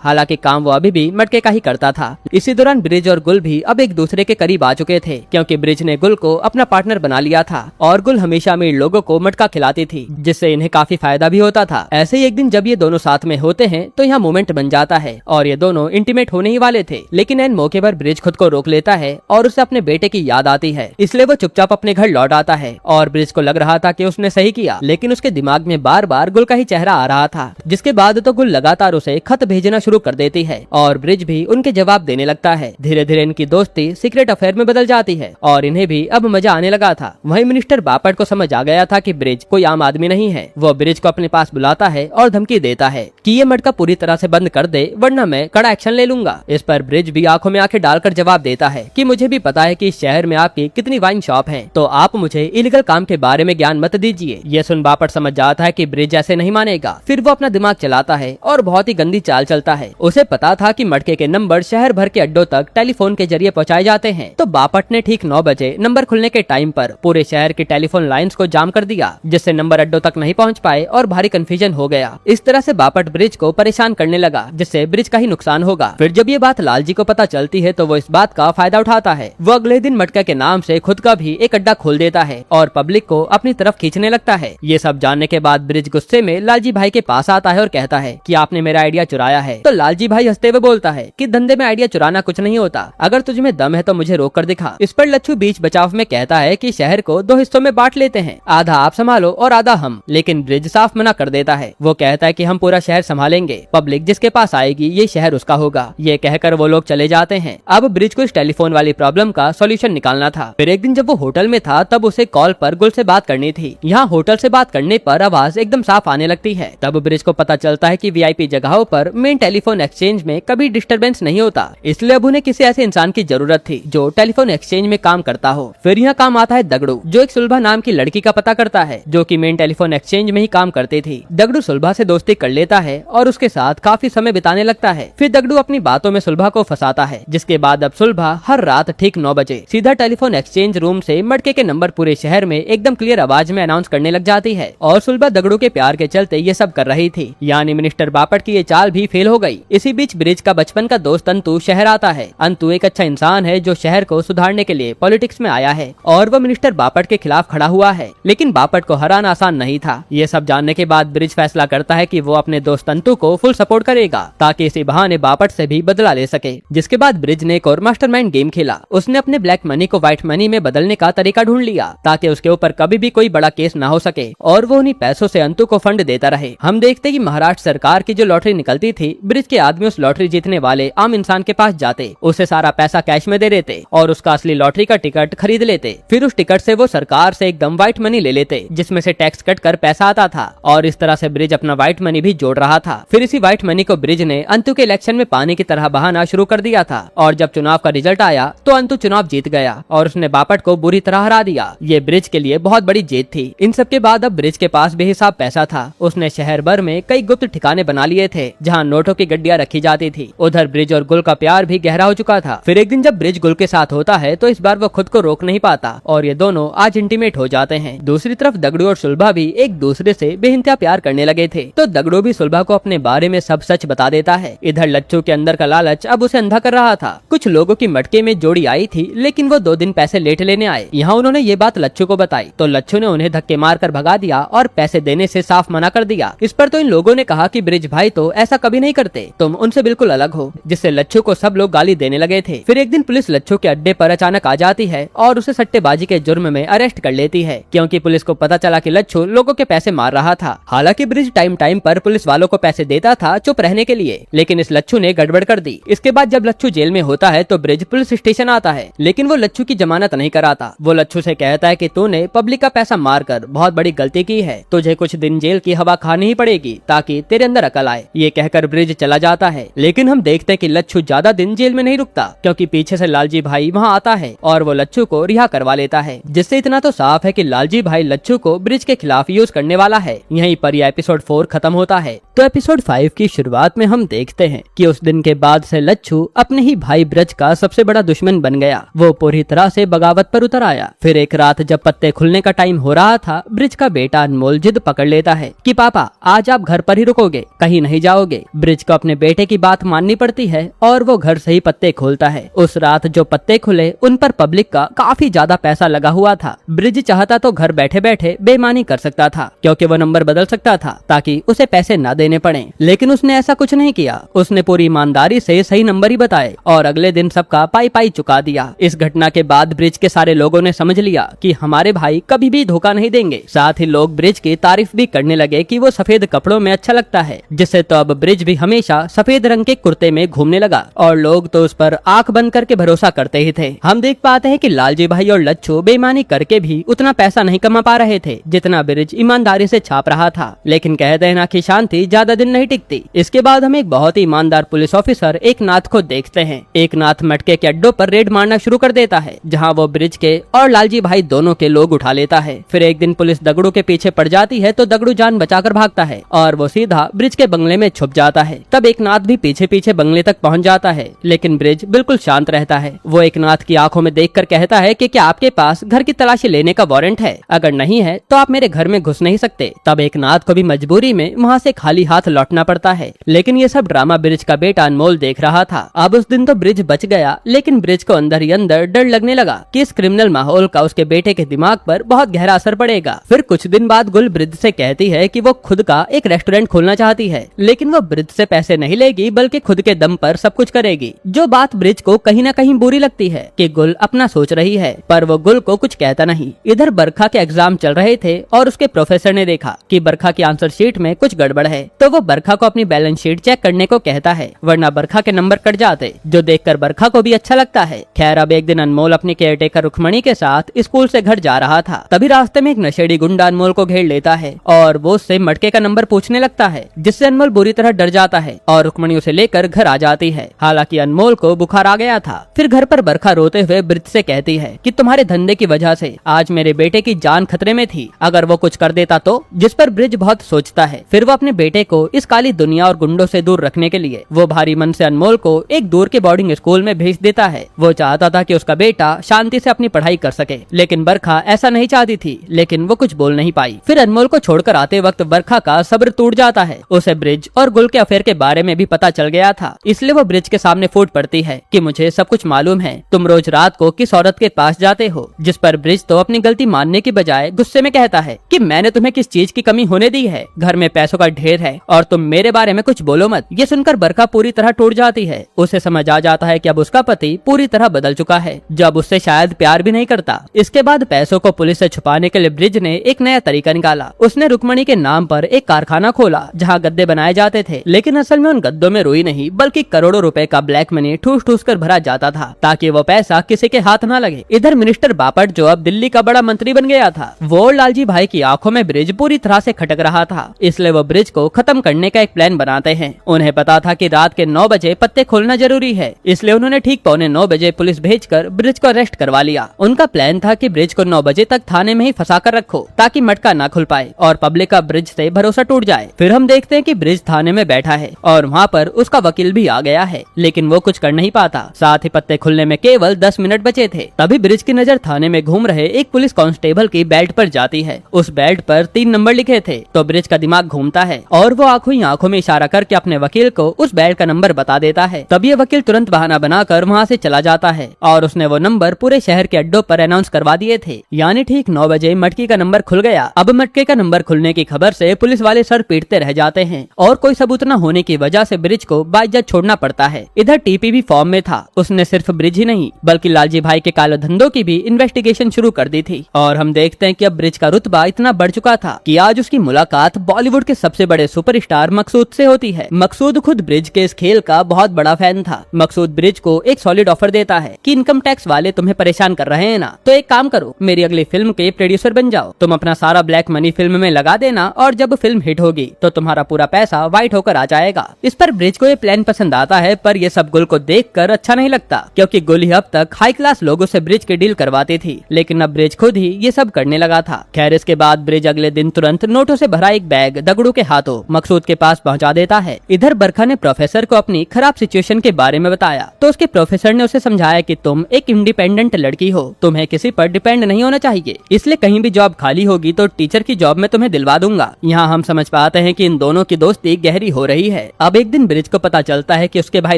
हालांकि काम वो अभी भी मटके का ही करता था। इसी दौरान ब्रिज और गुल भी अब एक दूसरे के करीब आ चुके थे, क्योंकि ब्रिज ने गुल को अपना पार्टनर बना लिया था और गुल हमेशा अमीर लोगों को मटका खिलाती थी, जिससे इन्हें काफी फायदा भी होता था। ऐसे ही एक दिन जब ये दोनों साथ में होते हैं तो यहाँ मोमेंट बन जाता है और ये दोनों इंटीमेट होने ही वाले थे, लेकिन एन मौके पर ब्रिज खुद को रोक लेता है और उसे अपने बेटे की याद आती है, इसलिए वो चुपचाप अपने घर लौट आता है। और ब्रिज को लग रहा था कि उसने सही किया, लेकिन उसके दिमाग में बार बार गुल का ही चेहरा आ रहा था। जिसके बाद तो गुल लगातार उसे खत भेजना शुरू कर देती है और ब्रिज भी उनके जवाब देने लगता है। धीरे धीरे इनकी दोस्ती सीक्रेट अफेयर में बदल जाती है और इन्हें भी अब मजा आने लगा था। वहीं मिनिस्टर बापट को समझ आ गया था कि ब्रिज कोई आम आदमी नहीं है। वो ब्रिज को अपने पास बुलाता है और धमकी देता है कि ये मटका पूरी तरह से बंद कर दे, वरना मैं कड़ा एक्शन ले लूंगा। इस पर ब्रिज भी आंखों में आंखें डालकर जवाब देता है कि मुझे भी पता है कि इस शहर में आपकी कितनी वाइन शॉप हैं, तो आप मुझे इलीगल काम के बारे में ज्ञान मत दीजिए। ये सुन बापट समझ जाता है कि ब्रिज ऐसे नहीं मानेगा। फिर वो अपना दिमाग चलाता है और बहुत ही गंदी चाल चलता है। उसे पता था कि मटके के नंबर शहर भर के अड्डों तक टेलीफोन के जरिए पहुंचाए जाते हैं, तो बापट ने ठीक 9 बजे नंबर खुलने के टाइम पर पूरे शहर की टेलीफोन लाइंस को जाम कर दिया, जिससे नंबर अड्डों तक नहीं पहुंच पाए और भारी कंफ्यूजन हो गया। इस तरह से बापट ब्रिज को परेशान करने लगा, जिससे ब्रिज का ही नुकसान होगा। फिर जब ये बात लालजी को पता चलती है तो वो इस बात का फायदा उठाता है। वो अगले दिन मटका के नाम से खुद का भी एक अड्डा खोल देता है और पब्लिक को अपनी तरफ खींचने लगता है। ये सब जानने के बाद ब्रिज गुस्से में लालजी भाई के पास आता है और कहता है कि आपने मेरा आइडिया चुराया है। तो लालजी भाई हंसते हुए बोलता है कि धंधे में आइडिया चुराना कुछ नहीं होता, अगर तुझमें दम है तो मुझे रोक कर दिखा। इस पर लच्छू बीच बचाव में कहता है कि शहर को 2 हिस्सों में बांट लेते हैं, आधा आप संभालो और आधा हम। लेकिन ब्रिज साफ मना कर देता है। वो कहता है कि हम पूरा शहर संभालेंगे, पब्लिक जिसके पास आएगी ये शहर उसका होगा। ये कहकर वो लोग चले जाते हैं। अब ब्रिज को इस टेलीफोन वाली प्रॉब्लम का सॉल्यूशन निकालना था। फिर एक दिन जब वो होटल में था तब उसे कॉल पर गुल से बात करनी थी। यहाँ होटल से बात करने पर आवाज एकदम साफ आने लगती है। तब ब्रिज को पता चलता है कि वीआईपी जगहों पर मेन टेलीफोन एक्सचेंज में कभी डिस्टरबेंस नहीं होता, इसलिए अब उन्हें किसी ऐसे इंसान की जरूरत थी जो टेलीफोन एक्सचेंज में काम करता हो। फिर यहाँ काम आता है दगड़ू, जो एक सुलभा नाम की लड़की का पता करता है, जो कि मेन टेलीफोन एक्सचेंज में ही काम करती थी। दगड़ू सुलभा से दोस्ती कर लेता है और उसके साथ काफी समय बिताने लगता है। फिर दगड़ू अपनी बातों में सुलभा को फंसाता है, जिसके बाद अब सुलभा हर रात ठीक 9 बजे सीधा टेलीफोन एक्सचेंज रूम से मटके के नंबर पूरे शहर में एकदम क्लियर आवाज में अनाउंस करने लग जाती है। और सुलभा दगड़ू के प्यार के चलते ये सब कर रही थी, यानी मिनिस्टर बापट की ये चाल भी फेल हो गई। इसी बीच ब्रिज का बचपन का दोस्त अंतु शहर आता है। अंतु एक अच्छा इंसान है जो शहर को सुधारने के लिए पॉलिटिक्स में आया है और वो मिनिस्टर बापट के खिलाफ खड़ा हुआ है, लेकिन बापट को हराना आसान नहीं था। ये सब जानने के बाद ब्रिज फैसला करता है कि वो अपने दोस्त अंतु को फुल सपोर्ट करेगा, ताकि इसी बहाने बापट से भी बदला ले सके। जिसके बाद ब्रिज ने एक और मास्टरमाइंड गेम खेला। उसने अपने ब्लैक मनी को व्हाइट मनी में बदलने का तरीका ढूंढ लिया, ताकि उसके ऊपर कभी भी कोई बड़ा केस ना हो सके और वो उन्हीं पैसों से अंतु को फंड देता रहे। हम देखते कि महाराष्ट्र सरकार की जो लॉटरी निकलती थी, ब्रिज के आदमी उस लॉटरी जीतने वाले आम इंसान के पास जाते, उसे सारा पैसा कैश में दे देते और उसका असली लॉटरी का टिकट खरीद लेते। फिर उस टिकट से वो सरकार से एकदम व्हाइट मनी ले लेते, जिसमें से टैक्स कट कर पैसा आता था और इस तरह से ब्रिज अपना व्हाइट मनी भी जोड़ रहा था। फिर इसी व्हाइट मनी को ब्रिज ने अंतु के इलेक्शन में पानी की तरह बहाना शुरू कर दिया था और जब चुनाव का रिजल्ट आया तो अंतु चुनाव जीत गया और उसने बापट को बुरी तरह हरा दिया। ये ब्रिज के लिए बहुत बड़ी जीत थी। इन सब के बाद अब ब्रिज के पास बेहिसाब पैसा था। उसने शहर भर में कई गुप्त ठिकाने बना लिए थे जहाँ नोटों की गड्डियाँ रखी जाती थी। उधर ब्रिज और गुल का प्यार भी गहरा हो चुका था। फिर एक दिन जब ब्रिज गुल के साथ होता है तो इस बार वो खुद को रोक नहीं पाता और ये दोनों आज इंटीमेट हो जाते हैं। दूसरी तरफ दगड़ू और सुलभा भी एक दूसरे से बेइंतहा प्यार करने लगे थे, तो दगड़ू भी सुलभा को अपने बारे में सब सच बता देता है। इधर लच्छू के अंदर का लालच अब उसे अंधा कर रहा था। कुछ लोगों की मटके में जोड़ी आई थी, लेकिन वो 2 दिन पैसे लेट लेने आए। यहाँ उन्होंने ये बात लच्छू को बताई तो लच्छू ने उन्हें धक्के मार कर भगा दिया और पैसे देने से साफ मना कर दिया। इस पर तो इन लोगों ने कहा कि ब्रिज भाई तो ऐसा कभी नहीं करते, तुम उनसे बिल्कुल अलग हो, जिससे लच्छू को सब लोग गाली देने लगे थे। फिर एक दिन पुलिस लच्छू के अड्डे पर अचानक आ जाती है और उसे सट्टेबाजी के जुर्म में अरेस्ट कर लेती है, क्योंकि पुलिस को पता चला कि लच्छू लोगों के पैसे मार रहा था। हालांकि ब्रिज टाइम टाइम पर पुलिस वालों को पैसे देता था चुप रहने के लिए, लेकिन इस लच्छू ने गड़बड़ कर दी। इसके बाद जब लच्छू जेल में होता है तो ब्रिज पुलिस स्टेशन आता है, लेकिन वो लच्छू की जमानत नहीं कराता। वो लच्छू से कहता है कि तूने पब्लिक का पैसा मारकर बहुत बड़ी गलती की है, तुझे कुछ दिन जेल की हवा खानी ही पड़ेगी ताकि तेरे अंदर अकल आए। ये कहकर ब्रिज चला जाता है, लेकिन हम देखते हैं कि लच्छू ज्यादा दिन जेल में नहीं रुकता, क्योंकि पीछे से लालजी भाई वहाँ आता है और वो लच्छू को रिहा करवा लेता है। जिससे इतना तो साफ है कि लालजी भाई लच्छू को ब्रिज के खिलाफ यूज करने वाला है। यहीं पर यह एपिसोड 4 खत्म होता है। तो एपिसोड 5 की शुरुआत में हम देखते हैं कि उस दिन के बाद से लच्छू अपने ही भाई ब्रज का सबसे बड़ा दुश्मन बन गया। वो पूरी तरह से बगावत पर उतर आया। फिर एक रात जब पत्ते खुलने का टाइम हो रहा था, ब्रिज का बेटा अनमोल जिद पकड़ लेता है कि पापा आज आप घर पर ही रुकोगे, कहीं नहीं जाओगे। ब्रिज को अपने बेटे की बात माननी पड़ती है और वो घर से ही पत्ते खोलता है। उस रात जो पत्ते खुले उन पर पब्लिक का काफी ज्यादा पैसा लगा हुआ था। ब्रिज चाहता तो घर बैठे बैठे बेईमानी कर सकता था, क्योंकि वो नंबर बदल सकता था ताकि उसे पैसे न देने पड़े, लेकिन उसने ऐसा कुछ नहीं किया। उसने पूरी ईमानदारी से सही नंबर ही बताए और अगले दिन सबका पाई पाई चुका दिया। इस घटना के बाद ब्रिज के सारे लोगों ने समझ लिया कि हमारे भाई कभी भी धोखा नहीं देंगे। साथ ही लोग ब्रिज की तारीफ भी करने लगे कि वो सफेद कपड़ों में अच्छा लगता है, जिससे तो अब ब्रिज भी हमेशा सफेद रंग के कुर्ते में घूमने लगा और लोग तो उस पर आंख बंद करके भरोसा करते ही थे। हम देख पाते हैं कि लालजी भाई और लच्छू बेईमानी करके भी उतना पैसा नहीं कमा पा रहे थे जितना ब्रिज ईमानदारी से छाप रहा था, लेकिन कहते हैं ना कि शांति ज्यादा दिन नहीं टिकती। इसके बाद हम एक बहुत ही ईमानदार पुलिस ऑफिसर एक नाथ को देखते हैं। एक नाथ मटके के अड्डों पर रेड मारना शुरू कर देता है, जहाँ वो ब्रिज के और लालजी भाई दोनों के लोग उठा लेता है। फिर एक दिन पुलिस दगड़ू के पीछे पड़ जाती है तो दगड़ू जान बचाकर भागता है और वो सीधा ब्रिज के बंगले में छुप जाता है। तब एक नाथ भी पीछे पीछे बंगले तक पहुंच जाता है, लेकिन ब्रिज बिल्कुल शांत रहता है। वो एक नाथ की आंखों में देखकर कहता है कि क्या आपके पास घर की तलाशी लेने का वारंट है? अगर नहीं है तो आप मेरे घर में घुस नहीं सकते। तब एक नाथ को भी मजबूरी में वहाँ से खाली हाथ लौटना पड़ता है, लेकिन ये सब ड्रामा ब्रिज का बेटा अनमोल देख रहा था। अब उस दिन तो ब्रिज बच गया, लेकिन ब्रिज को अंदर ही अंदर डर लगने लगा कि इस क्रिमिनल माहौल का उसके बेटे के दिमाग पर बहुत गहरा असर पड़ेगा। फिर कुछ दिन बाद गुल ब्रिज से कहती है कि वो खुद का एक रेस्टोरेंट खोलना चाहती है, लेकिन वो ब्रिज से पैसे नहीं लेगी बल्कि खुद के दम पर सब कुछ करेगी। जो बात ब्रिज को कहीं न कहीं बुरी लगती है कि गुल अपना सोच रही है, पर वो गुल को कुछ कहता नहीं। इधर बरखा के एग्जाम चल रहे थे और उसके प्रोफेसर ने देखा कि बरखा की आंसर शीट में कुछ गड़बड़ है, तो वो बरखा को अपनी बैलेंस शीट चेक करने को कहता है, वरना बरखा के नंबर कट जाते, जो देखकर बरखा को भी अच्छा लगता है। खैर अब एक दिन अनमोल अपनी केयरटेकर रुक्मणी के साथ स्कूल से घर जा रहा था। तभी रास्ते में एक नशेड़ी गुंडा अनमोल को घेर लेता है और वो उससे मटके का नंबर पूछने लगता है, जिससे अनमोल बुरी तरह डर जाता है और रुक्मणी उसे लेकर घर आ जाती है। हालांकि अनमोल को बुखार आ गया था। फिर घर पर बरखा रोते हुए ब्रिज से कहती है कि तुम्हारे धंधे की वजह से आज मेरे बेटे की जान खतरे में थी, अगर वो कुछ कर देता तो। जिस पर ब्रिज बहुत सोचता है। फिर वो अपने बेटे को इस काली दुनिया और गुंडों से दूर रखने के लिए वो भारी मन से अनमोल को एक दूर के बोर्डिंग स्कूल में भेज देता है। वो चाहता था कि उसका बेटा शांति से अपनी पढ़ाई कर सके, लेकिन बरखा ऐसा नहीं चाहती थी, लेकिन वो कुछ बोल नहीं पाई। फिर अनमोल को छोड़कर आते वक्त बरखा का सब्र टूट जाता है। उसे ब्रिज और गुल के अफेयर के बारे में भी पता चल गया था, इसलिए वो ब्रिज के सामने फूट पड़ती है कि मुझे सब कुछ मालूम है, तुम रोज रात को किस औरत के पास जाते हो। जिस पर ब्रिज तो अपनी गलती मानने की बजाय गुस्से में कहता है कि मैंने तुम्हें किस चीज की कमी होने दी है, घर में पैसों का ढेर है और तुम मेरे बारे में कुछ बोलो मत। ये सुनकर बरखा पूरी तरह टूट जाती है। उसे समझ आ जाता है कि अब उसका पति पूरी तरह बदल चुका है, जब उससे शायद प्यार भी नहीं करता। इसके बाद पैसों को पुलिस से छुपाने के लिए ब्रिज ने एक नया तरीका निकाला। उसने रुक्मणी के नाम पर एक कारखाना खोला जहाँ गद्दे बनाए जाते थे, लेकिन असल में उन गद्दों में रुई नहीं बल्कि करोड़ों रुपए का ब्लैक मनी ठूस ठूस कर भरा जाता था, ताकि वो पैसा किसी के हाथ न लगे। इधर मिनिस्टर बापट, जो अब दिल्ली का बड़ा मंत्री बन गया था, वो लालजी भाई की आंखों में ब्रिज पूरी तरह से खटक रहा था, इसलिए वो ब्रिज को खत्म करने का एक प्लान बनाते हैं। उन्हें पता था कि रात के 9 बजे पत्ते खोलना जरूरी है, इसलिए उन्होंने ठीक 9:15 बजे पुलिस भेजकर ब्रिज को अरेस्ट करवा लिया। उनका प्लान था कि ब्रिज को 9 बजे तक थाने में ही फंसा कर रखो, ताकि मटका ना खुल पाए और पब्लिक का ब्रिज से भरोसा टूट जाए। फिर हम देखते हैं कि ब्रिज थाने में बैठा है और वहाँ पर उसका वकील भी आ गया है, लेकिन वो कुछ कर नहीं पाता। साथ ही पत्ते खुलने में केवल 10 मिनट बचे थे। तभी ब्रिज की नजर थाने में घूम रहे एक पुलिस कांस्टेबल की बेल्ट पर जाती है। उस बेल्ट पर 3 नंबर लिखे थे, तो ब्रिज का दिमाग घूमता है और वो आंखों ही आंखों में इशारा करके अपने वकील को उस बेल्ट का नंबर बता देता है। तभी ये वकील तुरंत बहाना बनाकर वहाँ से चला जाता है और उसने वो नंबर पूरे शहर के अड्डों पर अनाउंस करवा दिए थे। यानी ठीक 9 बजे मटकी का नंबर खुल गया। अब मटके का नंबर खुलने की खबर से पुलिस वाले सर पीटते रह जाते हैं और कोई सबूत न होने की वजह से ब्रिज को बाइज्जत छोड़ना पड़ता है। इधर टीपी भी फॉर्म में था। उसने सिर्फ ब्रिज ही नहीं बल्कि लालजी भाई के काले धंधों की भी इन्वेस्टिगेशन शुरू कर दी थी। और हम देखते हैं कि अब ब्रिज का रुतबा इतना बढ़ चुका था कि आज उसकी मुलाकात बॉलीवुड के सबसे बड़े सुपरस्टार मकसूद से होती है। मकसूद खुद ब्रिज के इस खेल का बहुत बड़ा फैन था। मकसूद ब्रिज को एक सॉलिड ऑफर देता है कि इनकम टैक्स वाले तुम्हें परेशान कर रहे हैं ना, तो एक काम करो, मेरी अगली फिल्म के प्रोड्यूसर बन जाओ। तुम अपना सारा ब्लैक मनी फिल्म में लगा देना और जब फिल्म हिट होगी तो तुम्हारा पूरा पैसा व्हाइट होकर आ जाएगा। इस पर ब्रिज को ये प्लान पसंद आता है, पर ये सब गुल को देखकर अच्छा नहीं लगता, क्योंकि गुल ही अब तक हाई क्लास लोगों से ब्रिज की डील करवाती थी, लेकिन अब ब्रिज खुद ही ये सब करने लगा था। खैर इसके बाद ब्रिज अगले दिन तुरंत नोटों से भरा एक बैग दगड़ू के हाथों मकसूद के पास पहुंचा देता है। इधर बरखा ने प्रोफेसर को अपनी खराब सिचुएशन के बारे में बताया, तो उसके प्रोफेसर ने उसे समझाया कि तुम एक इंडिपेंडेंट लड़की हो, तुम्हें किसी पर डिपेंड नहीं होना चाहिए, इसलिए कहीं भी जॉब खाली होगी तो टीचर की जॉब में तुम्हें दिलवा दूंगा। यहाँ हम समझ पाते हैं कि इन दोनों की दोस्ती गहरी हो रही है। अब एक दिन ब्रिज को पता चलता है कि उसके भाई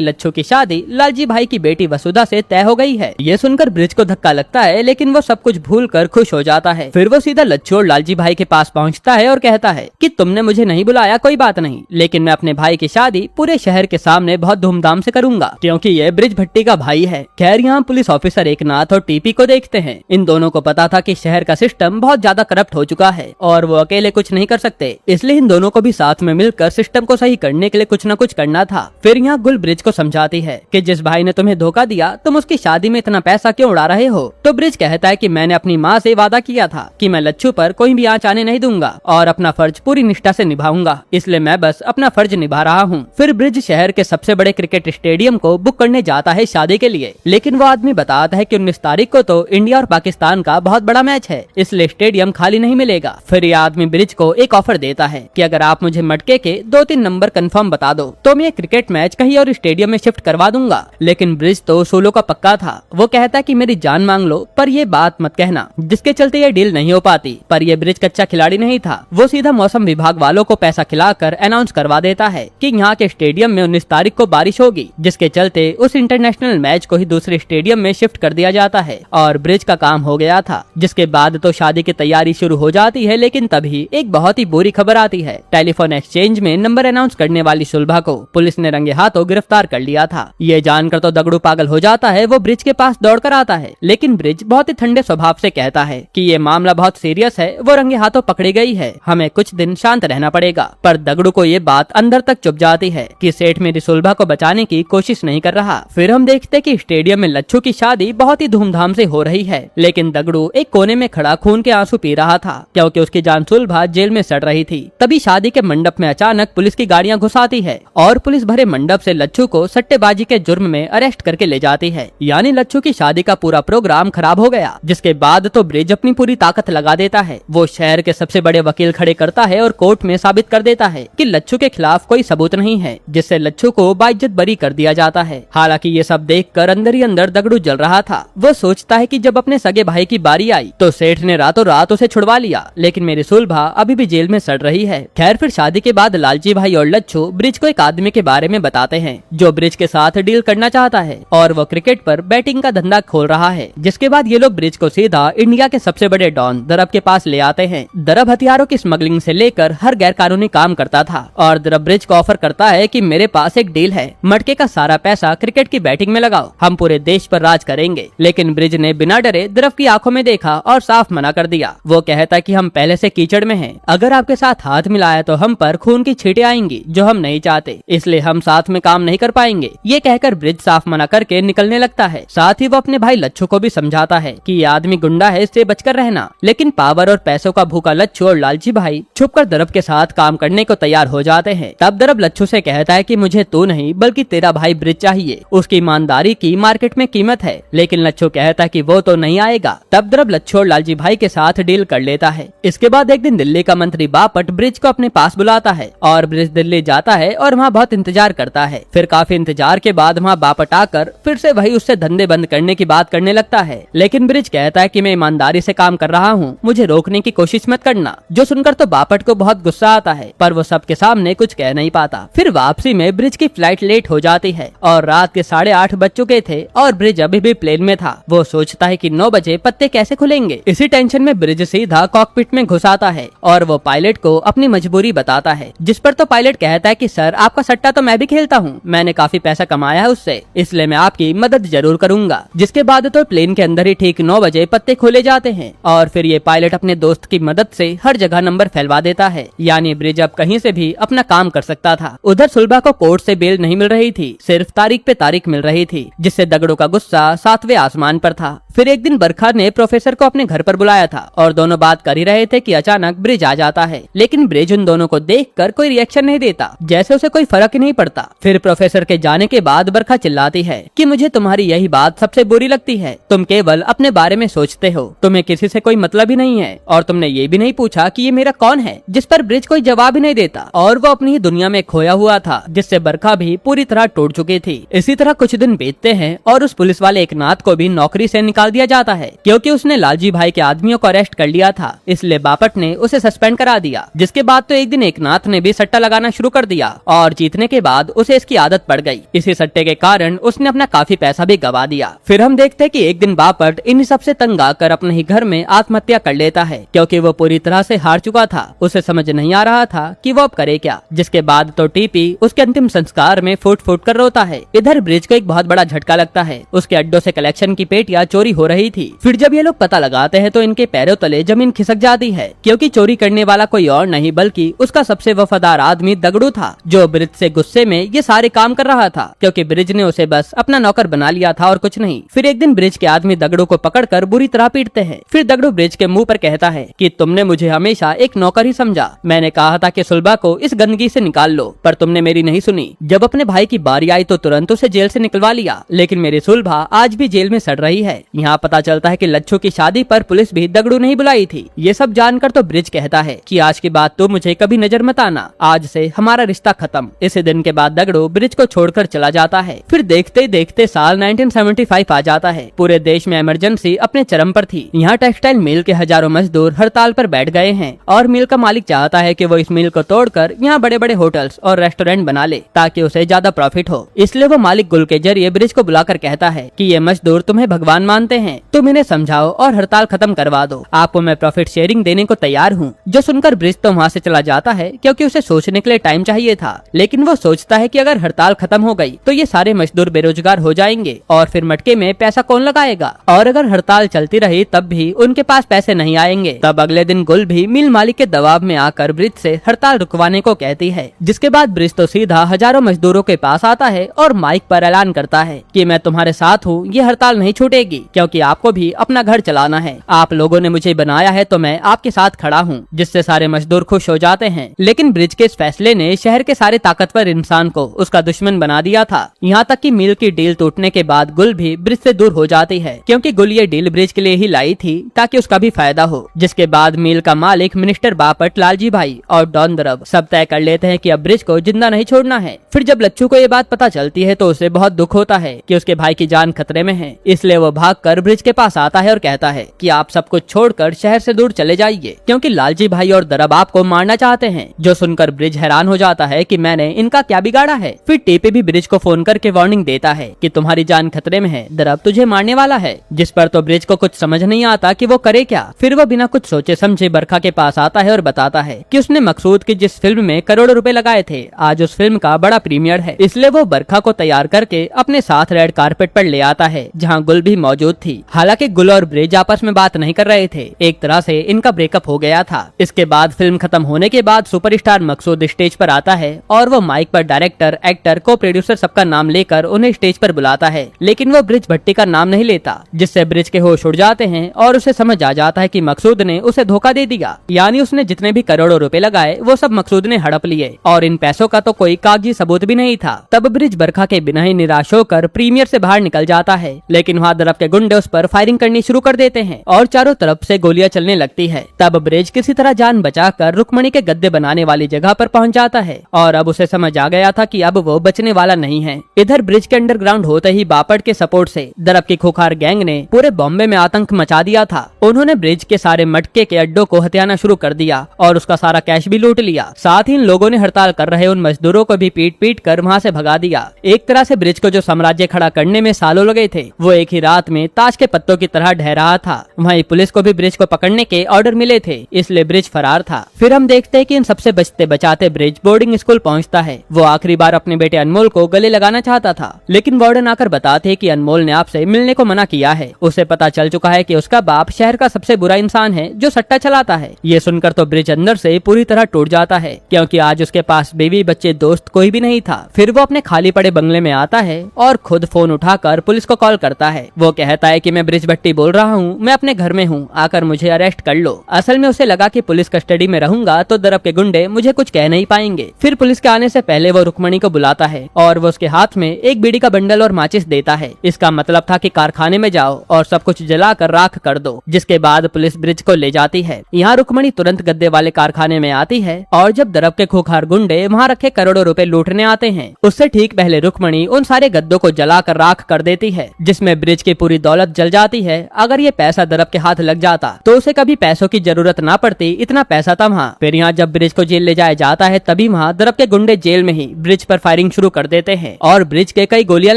लच्छू की शादी लालजी भाई की बेटी वसुधा से तय हो गई है। ये सुनकर ब्रिज को धक्का लगता है, लेकिन वो सब कुछ भूल कर खुश हो जाता है। फिर वो सीधा लच्छू और लालजी भाई के पास पहुँचता है और कहता है कि तुमने मुझे नहीं बुलाया कोई बात नहीं, लेकिन मैं अपने भाई की शादी पूरे शहर के सामने बहुत धूमधाम से करूंगा, क्योंकि ये ब्रिज भट्टी का भाई है। खैर यहाँ पुलिस ऑफिसर एकनाथ और टीपी को देखते हैं। इन दोनों को पता था कि शहर का सिस्टम बहुत ज्यादा करप्ट हो चुका है और वो अकेले कुछ नहीं कर सकते, इसलिए इन दोनों को भी साथ में मिलकर सिस्टम को सही करने के लिए कुछ न कुछ करना था। फिर यहाँ गुल ब्रिज को समझाती है कि जिस भाई ने तुम्हें धोखा दिया तुम उसकी शादी में इतना पैसा क्यों उड़ा रहे हो। तो ब्रिज कहता है कि मैंने अपनी माँ से वादा किया था कि मैं लच्छू पर कोई भी आँच आने नहीं दूंगा और अपना फर्ज पूरी निष्ठा से निभाऊंगा, इसलिए मैं बस अपना फर्ज निभा रहा हूँ। फिर ब्रिज शहर के सबसे बड़े क्रिकेट स्टेडियम को बुक करने जाता है शादी के लिए, लेकिन वो आदमी बताता है कि 19 तारीख को तो इंडिया और पाकिस्तान का बहुत बड़ा मैच है, इसलिए स्टेडियम खाली नहीं मिलेगा। फिर ये आदमी ब्रिज को एक ऑफर देता है कि अगर आप मुझे मटके के 2-3 नंबर कंफर्म बता दो तो मैं क्रिकेट मैच कहीं और स्टेडियम में शिफ्ट करवा दूंगा। लेकिन ब्रिज तो सोलो का पक्का था। वो कहता है कि मेरी जान मांग लो पर ये बात मत कहना, जिसके चलते ये डील नहीं हो पाती। पर ये ब्रिज कच्चा खिलाड़ी नहीं था। वो सीधा मौसम विभाग वालों को पैसा खिलाकर अनाउंस करवा देता है कि यहाँ के स्टेडियम में 19 तारीख को बारिश होगी, जिसके चलते उस इंटरनेशनल मैच को ही दूसरे स्टेडियम में शिफ्ट कर दिया जाता है और ब्रिज का काम हो गया था। जिसके बाद तो शादी की तैयारी शुरू हो जाती है, लेकिन तभी एक बहुत ही बुरी खबर आती है। टेलीफोन एक्सचेंज में नंबर अनाउंस करने वाली सुलभा को पुलिस ने रंगे हाथों गिरफ्तार कर लिया था। ये जानकर तो दगड़ू पागल हो जाता है। वो ब्रिज के पास दौड़कर आता है, लेकिन ब्रिज बहुत ही ठंडे स्वभाव से कहता है कि ये मामला बहुत सीरियस है, वो रंगे हाथों पकड़ी गई है, हमें कुछ दिन शांत रहना पड़ेगा। पर दगड़ू को ये बात अंदर तक चुभ जाती है कि सेठ मेरी सुलभा को बचाने की कोशिश नहीं कर रहा। फिर हम देखते कि स्टेडियम में लच्छू की शादी बहुत ही धूमधाम से हो रही है, लेकिन दगड़ू एक कोने में खड़ा खून के आंसू पी रहा था, क्योंकि उसकी जान सुलभा जेल में सड़ रही थी। तभी शादी के मंडप में अचानक पुलिस की गाड़ियां घुस आती है और पुलिस भरे मंडप से लच्छू को सट्टेबाजी के जुर्म में अरेस्ट करके ले जाती है। यानी लच्छू की शादी का पूरा प्रोग्राम खराब हो गया। जिसके बाद तो ब्रिज अपनी पूरी ताकत लगा देता है। वो शहर के सबसे बड़े वकील खड़े करता है और कोर्ट में साबित कर देता है कि लच्छू के खिलाफ कोई सबूत नहीं है, जिससे लच्छू को बाइज्जत बरी कर दिया जाता है। हालांकि ये सब देखकर अंदर ही अंदर दगड़ू जल रहा था। वो सोचता है कि जब अपने सगे भाई की बारी आई तो सेठ ने रातों रात उसे छुड़वा लिया, लेकिन मेरी सुलभा अभी भी जेल में सड़ रही है। खैर फिर शादी के बाद लालजी भाई और लच्छू ब्रिज को एक आदमी के बारे में बताते हैं जो ब्रिज के साथ डील करना चाहता है और वो क्रिकेट पर बैटिंग का धंधा खोल रहा है। जिसके बाद ये लोग ब्रिज को सीधा इंडिया के सबसे बड़े डॉन दरब के पास ले आते हैं। दरब हथियारों की स्मगलिंग से लेकर हर गैर कानूनी काम करता था और दरब ब्रिज को ऑफर करता है कि मेरे पास एक डील है, मटके का सारा पैसा क्रिकेट की बैटिंग में लगाओ, हम पूरे देश पर राज करेंगे। लेकिन ब्रिज ने बिना डरे दरब की आंखों में देखा और साफ मना कर दिया। वो कहता कि हम पहले से कीचड़ में हैं, अगर आपके साथ हाथ मिलाया तो हम पर खून की छींटें आएंगी जो हम नहीं चाहते, इसलिए हम साथ में काम नहीं कर पाएंगे। ये कहकर ब्रिज साफ मना करके निकलने लगता है। साथ ही वो अपने भाई लच्छू को भी समझाता है कि ये आदमी गुंडा है, इससे बचकर रहना। लेकिन पावर और पैसों का भूखा लच्छू और लालची भाई छुपकर दरब के साथ काम करने को तैयार हो जाते हैं। तब दरब लच्छू से कहता है कि मुझे तू नहीं बल्कि तेरा भाई ब्रिज चाहिए, उसकी ईमानदारी की मार्केट में कीमत है। लेकिन लच्छू कहता है कि वो तो नहीं आएगा। तब दरब लच्छू और लालजी भाई के साथ डील कर लेता है। इसके बाद एक दिन दिल्ली का मंत्री बापट ब्रिज को अपने पास बुलाता है और ब्रिज दिल्ली जाता है और वहाँ बहुत इंतजार करता है। फिर काफी इंतजार के बाद वहाँ बापट आकर फिर से वही उससे धंधे बंद करने की बात करने लगता है। लेकिन ब्रिज कहता है कि मैं ईमानदारी से काम कर रहा हूँ, मुझे रोकने की कोशिश मत करना। जो सुनकर तो बापट को बहुत गुस्सा आता है, पर वो सबके सामने कुछ कह नहीं पाता। फिर वापसी में ब्रिज की फ्लाइट लेट हो जाती है और रात के 8:30 बज चुके थे और ब्रिज अभी भी प्लेन में था। वो सोचता है कि 9 बजे पत्ते कैसे खुलेंगे। इसी टेंशन में ब्रिज सीधा कॉकपिट में घुस आता है और वो पायलट को अपनी मजबूरी बताता है, जिस पर तो पायलट कहता है कि सर आपका सट्टा तो मैं भी खेलता हूँ, मैंने काफी पैसा कमाया है उससे, इसलिए मैं आपकी मदद जरूर करूंगा। जिसके बाद तो प्लेन के अंदर ही ठीक 9 बजे पत्ते खोले जाते हैं और फिर ये पायलट अपने दोस्त की मदद से हर जगह नंबर फैलवा देता है। यानी ब्रिज अब कहीं से भी अपना काम कर सकता था। उधर सुलभा को कोर्ट से बेल नहीं मिल रही थी, सिर्फ तारीख पे तारीख मिल रही थी, जिससे दगड़ों का गुस्सा 7वें आसमान पर था। फिर एक दिन बरखा ने प्रोफेसर को अपने घर पर बुलाया था और दोनों बात कर ही रहे थे कि अचानक ब्रिज आ जाता है। लेकिन ब्रिज उन दोनों को देखकर कोई रिएक्शन नहीं देता, जैसे उसे कोई फर्क ही नहीं पड़ता। फिर प्रोफेसर के जाने के बाद बरखा चिल्लाती है कि मुझे तुम्हारी यही बात सबसे बुरी लगती है, तुम केवल अपने बारे में सोचते हो, तुम्हें किसी से कोई मतलब ही नहीं है और तुमने ये भी नहीं पूछा कि ये मेरा कौन है। जिस पर ब्रिज कोई जवाब ही नहीं देता और वो अपनी ही दुनिया में खोया हुआ था, जिससे बरखा भी पूरी तरह टूट चुकी थी। इसी तरह कुछ दिन बीतते हैं और उस पुलिस वाले एकनाथ को भी नौकरी से निकाल दिया जाता है। क्योंकि उसने लालजी भाई के आदमियों को अरेस्ट कर लिया था, इसलिए बापट ने उसे सस्पेंड करा दिया। जिसके बाद तो एक दिन एकनाथ ने भी सट्टा लगाना शुरू कर दिया और जीतने के बाद उसे इसकी आदत पड़ गई। इसी सट्टे के कारण उसने अपना काफी पैसा भी गवा दिया। फिर हम देखते हैं कि एक दिन बापट इन सबसे तंग आकर अपने ही घर में आत्महत्या कर लेता है, क्योंकि वो पूरी तरह से हार चुका था। उसे समझ नहीं आ रहा था कि वो अब करे क्या। जिसके बाद तो टीपी उसके अंतिम संस्कार में फूट फूट कर रोता है। इधर ब्रिज को एक बहुत बड़ा झटका लगता है। उसके अड्डों से कलेक्शन की पेटियां चोरी हो रही थी। फिर जब ये लोग पता लगाते हैं तो इनके पैरों तले जमीन खिसक जाती है, क्योंकि चोरी करने वाला कोई और नहीं बल्कि उसका सबसे वफादार आदमी दगड़ू था, जो ब्रिज से गुस्से में ये सारे काम कर रहा था, क्योंकि ब्रिज ने उसे बस अपना नौकर बना लिया था और कुछ नहीं। फिर एक दिन ब्रिज के आदमी दगड़ू को पकड़कर बुरी तरह पीटते हैं। फिर दगड़ू ब्रिज के मुंह पर कहता है कि तुमने मुझे हमेशा एक नौकर ही समझा। मैंने कहा था कि सुलभा को इस गंदगी से निकाल लो, पर तुमने मेरी नहीं सुनी। जब अपने भाई की बारी आई तो तुरंत उसे जेल से निकलवा लिया, लेकिन मेरी सुलभा आज भी जेल में सड़ रही है। यहाँ पता चलता है कि लच्छू की शादी पर पुलिस भी दगड़ू नहीं बुलाई थी। ये सब जानकर तो ब्रिज कहता है कि आज के बाद तो मुझे कभी नजर मत आना, आज से हमारा रिश्ता खत्म। इसी दिन के बाद दगड़ू ब्रिज को छोड़कर चला जाता है। फिर देखते देखते साल 1975 आ जाता है। पूरे देश में इमरजेंसी अपने चरम पर थी। यहाँ टेक्सटाइल मिल के हजारों मजदूर हड़ताल पर बैठ गए हैं और मिल का मालिक चाहता है कि वो इस मिल को तोड़कर यहाँ बड़े बड़े होटल्स और रेस्टोरेंट बना ले, ताकि उसे ज्यादा प्रॉफिट हो। इसलिए वो मालिक गुल के जरिए ब्रिज को बुलाकर कहता है कि ये मजदूर तुम्हें भगवान मानते हैं, तुम इन्हें समझाओ और हड़ताल खत्म करवा दो। आपको मैं प्रॉफिट शेयरिंग देने को तैयार हूँ। जो सुनकर ब्रिज तो वहाँ से चला जाता है, क्योंकि उसे सोचने के लिए टाइम चाहिए था। लेकिन वो सोचता है कि अगर हड़ताल खत्म हो गई तो ये सारे मजदूर बेरोजगार हो जाएंगे और फिर मटके में पैसा कौन लगाएगा, और अगर हड़ताल चलती रही तब भी उनके पास पैसे नहीं आएंगे। तब अगले दिन गुल भी मिल मालिक के दबाव में आकर ब्रिज से हड़ताल रुकवाने को कहती है। जिसके बाद ब्रिज तो सीधा हजारों मजदूरों के पास आता है और माइक पर ऐलान करता है कि मैं तुम्हारे साथ हूँ, ये हड़ताल नहीं छूटेगी, क्योंकि आपको भी अपना घर चलाना है। आप लोगों ने मुझे बनाया है तो मैं आपके साथ खड़ा हूँ। जिससे सारे मजदूर खुश हो जाते हैं। लेकिन ब्रिज के इस फैसले ने शहर के सारे ताकतवर इंसान को उसका दुश्मन बना दिया था। यहाँ तक कि मिल की डील टूटने के बाद गुल भी ब्रिज से दूर हो जाती है, क्योंकि गुल ये डील ब्रिज के लिए ही लाई थी ताकि उसका भी फायदा हो। जिसके बाद मिल का मालिक मिनिस्टर बापट, लालजी भाई और डॉन दरब सब तय कर लेते हैं कि अब ब्रिज को जिंदा नहीं छोड़ना है। फिर जब लच्छू को ये बात पता चलती है तो उसे बहुत दुख होता है कि उसके भाई की जान खतरे में है। इसलिए वो भागकर ब्रिज के पास आता है और कहता है कि आप सब कुछ छोड़कर शहर से दूर चले जाइए, क्योंकि लालजी भाई और दरब आपको मारना चाहते हैं। जो सुनकर ब्रिज हैरान हो जाता है कि मैंने इनका क्या बिगाड़ा है। फिर टीपी भी ब्रिज को फोन करके वार्निंग देता है कि तुम्हारी जान खतरे में है, दरब तुझे मारने वाला है। जिस पर तो ब्रिज को कुछ समझ नहीं आता कि वो करे क्या। फिर वो बिना कुछ सोचे समझे बरखा के पास आता है और बताता है कि उसने मकसूद की जिस फिल्म में करोड़ों रुपए लगाए थे, आज उस फिल्म का बड़ा प्रीमियर है। इसलिए वो बरखा को तैयार करके अपने साथ रेड कारपेट पर ले आता है, जहाँ गुल भी मौजूद थी। हालांकि गुल और ब्रिज आपस में बात नहीं कर रहे थे, एक तरह से इनका ब्रेकअप हो गया था। इसके बाद फिल्म खत्म होने के बाद सुपरस्टार मकसूद स्टेज पर आता है और वो माइक पर डायरेक्टर, एक्टर, को प्रोड्यूसर सबका नाम लेकर उन्हें स्टेज पर बुलाता है। लेकिन वो ब्रिज भट्टी का नाम नहीं लेता, जिससे ब्रिज के होश उड़ जाते हैं और उसे समझ आ जाता है कि मकसूद ने उसे धोखा दे दिया। यानी उसने जितने भी करोड़ों रुपए लगाए वो सब मकसूद ने हड़प लिए और इन पैसों का तो कोई कागजी सबूत भी नहीं था। तब ब्रिज बरखा के बिना ही निराश होकर प्रीमियर से बाहर निकल जाता है। लेकिन वहाँ दरब के गुंडे उस पर फायरिंग करनी शुरू कर देते हैं और चारों तरफ से गोलियां चलने लगती है। तब ब्रिज किसी तरह जान बचाकर रुक्मणी के गद्दे बनाने वाली जगह पर पहुंच जाता है और अब उसे समझ आ गया था कि अब वो बचने वाला नहीं है। इधर ब्रिज के अंडरग्राउंड होते ही बापट के सपोर्ट से दरब की खुखार गैंग ने पूरे बॉम्बे में आतंक मचा दिया था। उन्होंने ब्रिज के सारे मटके के अड्डों को हथियाना शुरू कर दिया और उसका सारा कैश भी लूट लिया। साथ ही इन लोगों ने हड़ताल कर रहे उन मजदूरों को भी पीट पीट कर वहाँ से भगा दिया। एक तरह से ब्रिज को जो साम्राज्य खड़ा करने में सालों लगे थे, वो एक ही रात में ताश के पत्तों की तरह ढह रहा था। वहीं पुलिस को भी ब्रिज को पकड़ने के ऑर्डर मिले थे, इसलिए ब्रिज फरार था। फिर हम देखते हैं कि इन सबसे बचते बचाते ब्रिज बोर्डिंग स्कूल पहुंचता है। वो आखिरी बार अपने बेटे अनमोल को गले लगाना चाहता था, लेकिन वार्डन आकर बताते हैं कि अनमोल ने आपसे मिलने को मना किया है। उसे पता चल चुका है कि उसका बाप शहर का सबसे बुरा इंसान है जो सट्टा चलाता है। ये सुनकर तो ब्रिज अंदर से पूरी तरह टूट जाता है, क्योंकि आज उसके पास बीवी, बच्चे, दोस्त कोई भी नहीं था। फिर वो अपने खाली पड़े बंगले में आता है और खुद फोन उठाकर पुलिस को कॉल करता है। वो कहता है कि मैं ब्रिज भट्टी बोल रहा हूँ, मैं अपने घर में हूँ, आकर मुझे अरेस्ट कर लो। असल में उसे लगा कि पुलिस कस्टडी में रहूंगा तो दरब के गुंडे मुझे कुछ कह नहीं पाएंगे। फिर पुलिस के आने से पहले वो रुक्मणी को बुलाता है और वो उसके हाथ में एक बीड़ी का बंडल और माचिस देता है। इसका मतलब था कि कारखाने में जाओ और सब कुछ जलाकर राख कर दो। जिसके बाद पुलिस ब्रिज को ले जाती है। यहाँ रुक्मणी तुरंत गद्दे वाले कारखाने में आती है और जब दरब के खुखार गुंडे वहाँ रखे करोड़ों रुपए लूटने आते हैं, उससे ठीक पहले रुक्मणी उन सारे गद्दों को जलाकर राख कर देती है, जिसमें ब्रिज की पूरी दौलत जल जाती है। अगर ये पैसा दरब के हाथ लग जाता तो उसे कभी पैसों की जरूरत ना पड़ती, इतना पैसा था वहाँ। फिर यहाँ जब ब्रिज को जेल ले जाया जाता है तभी वहाँ दरब के गुंडे जेल में ही ब्रिज पर फायरिंग शुरू कर देते हैं और ब्रिज के कई गोलियां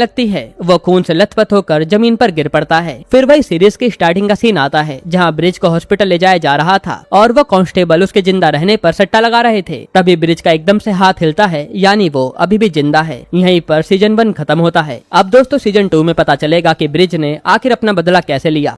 लगती है। वो खून से लथपथ होकर जमीन पर गिर पड़ता है। फिर वही सीरीज की स्टार्टिंग का सीन आता है जहाँ ब्रिज को हॉस्पिटल ले जाया जा रहा था और वो कांस्टेबल उसके जिंदा रहने पर सट्टा लगा रहे थे। तभी ब्रिज का एकदम से हाथ हिलता है, यानी वो अभी भी जिंदा है। यहीं पर सीजन 1 खत्म होता है। अब दोस्तों सीजन 2 में पता चलेगा कि ब्रिज ने आखिर अपना बदला कैसे लिया।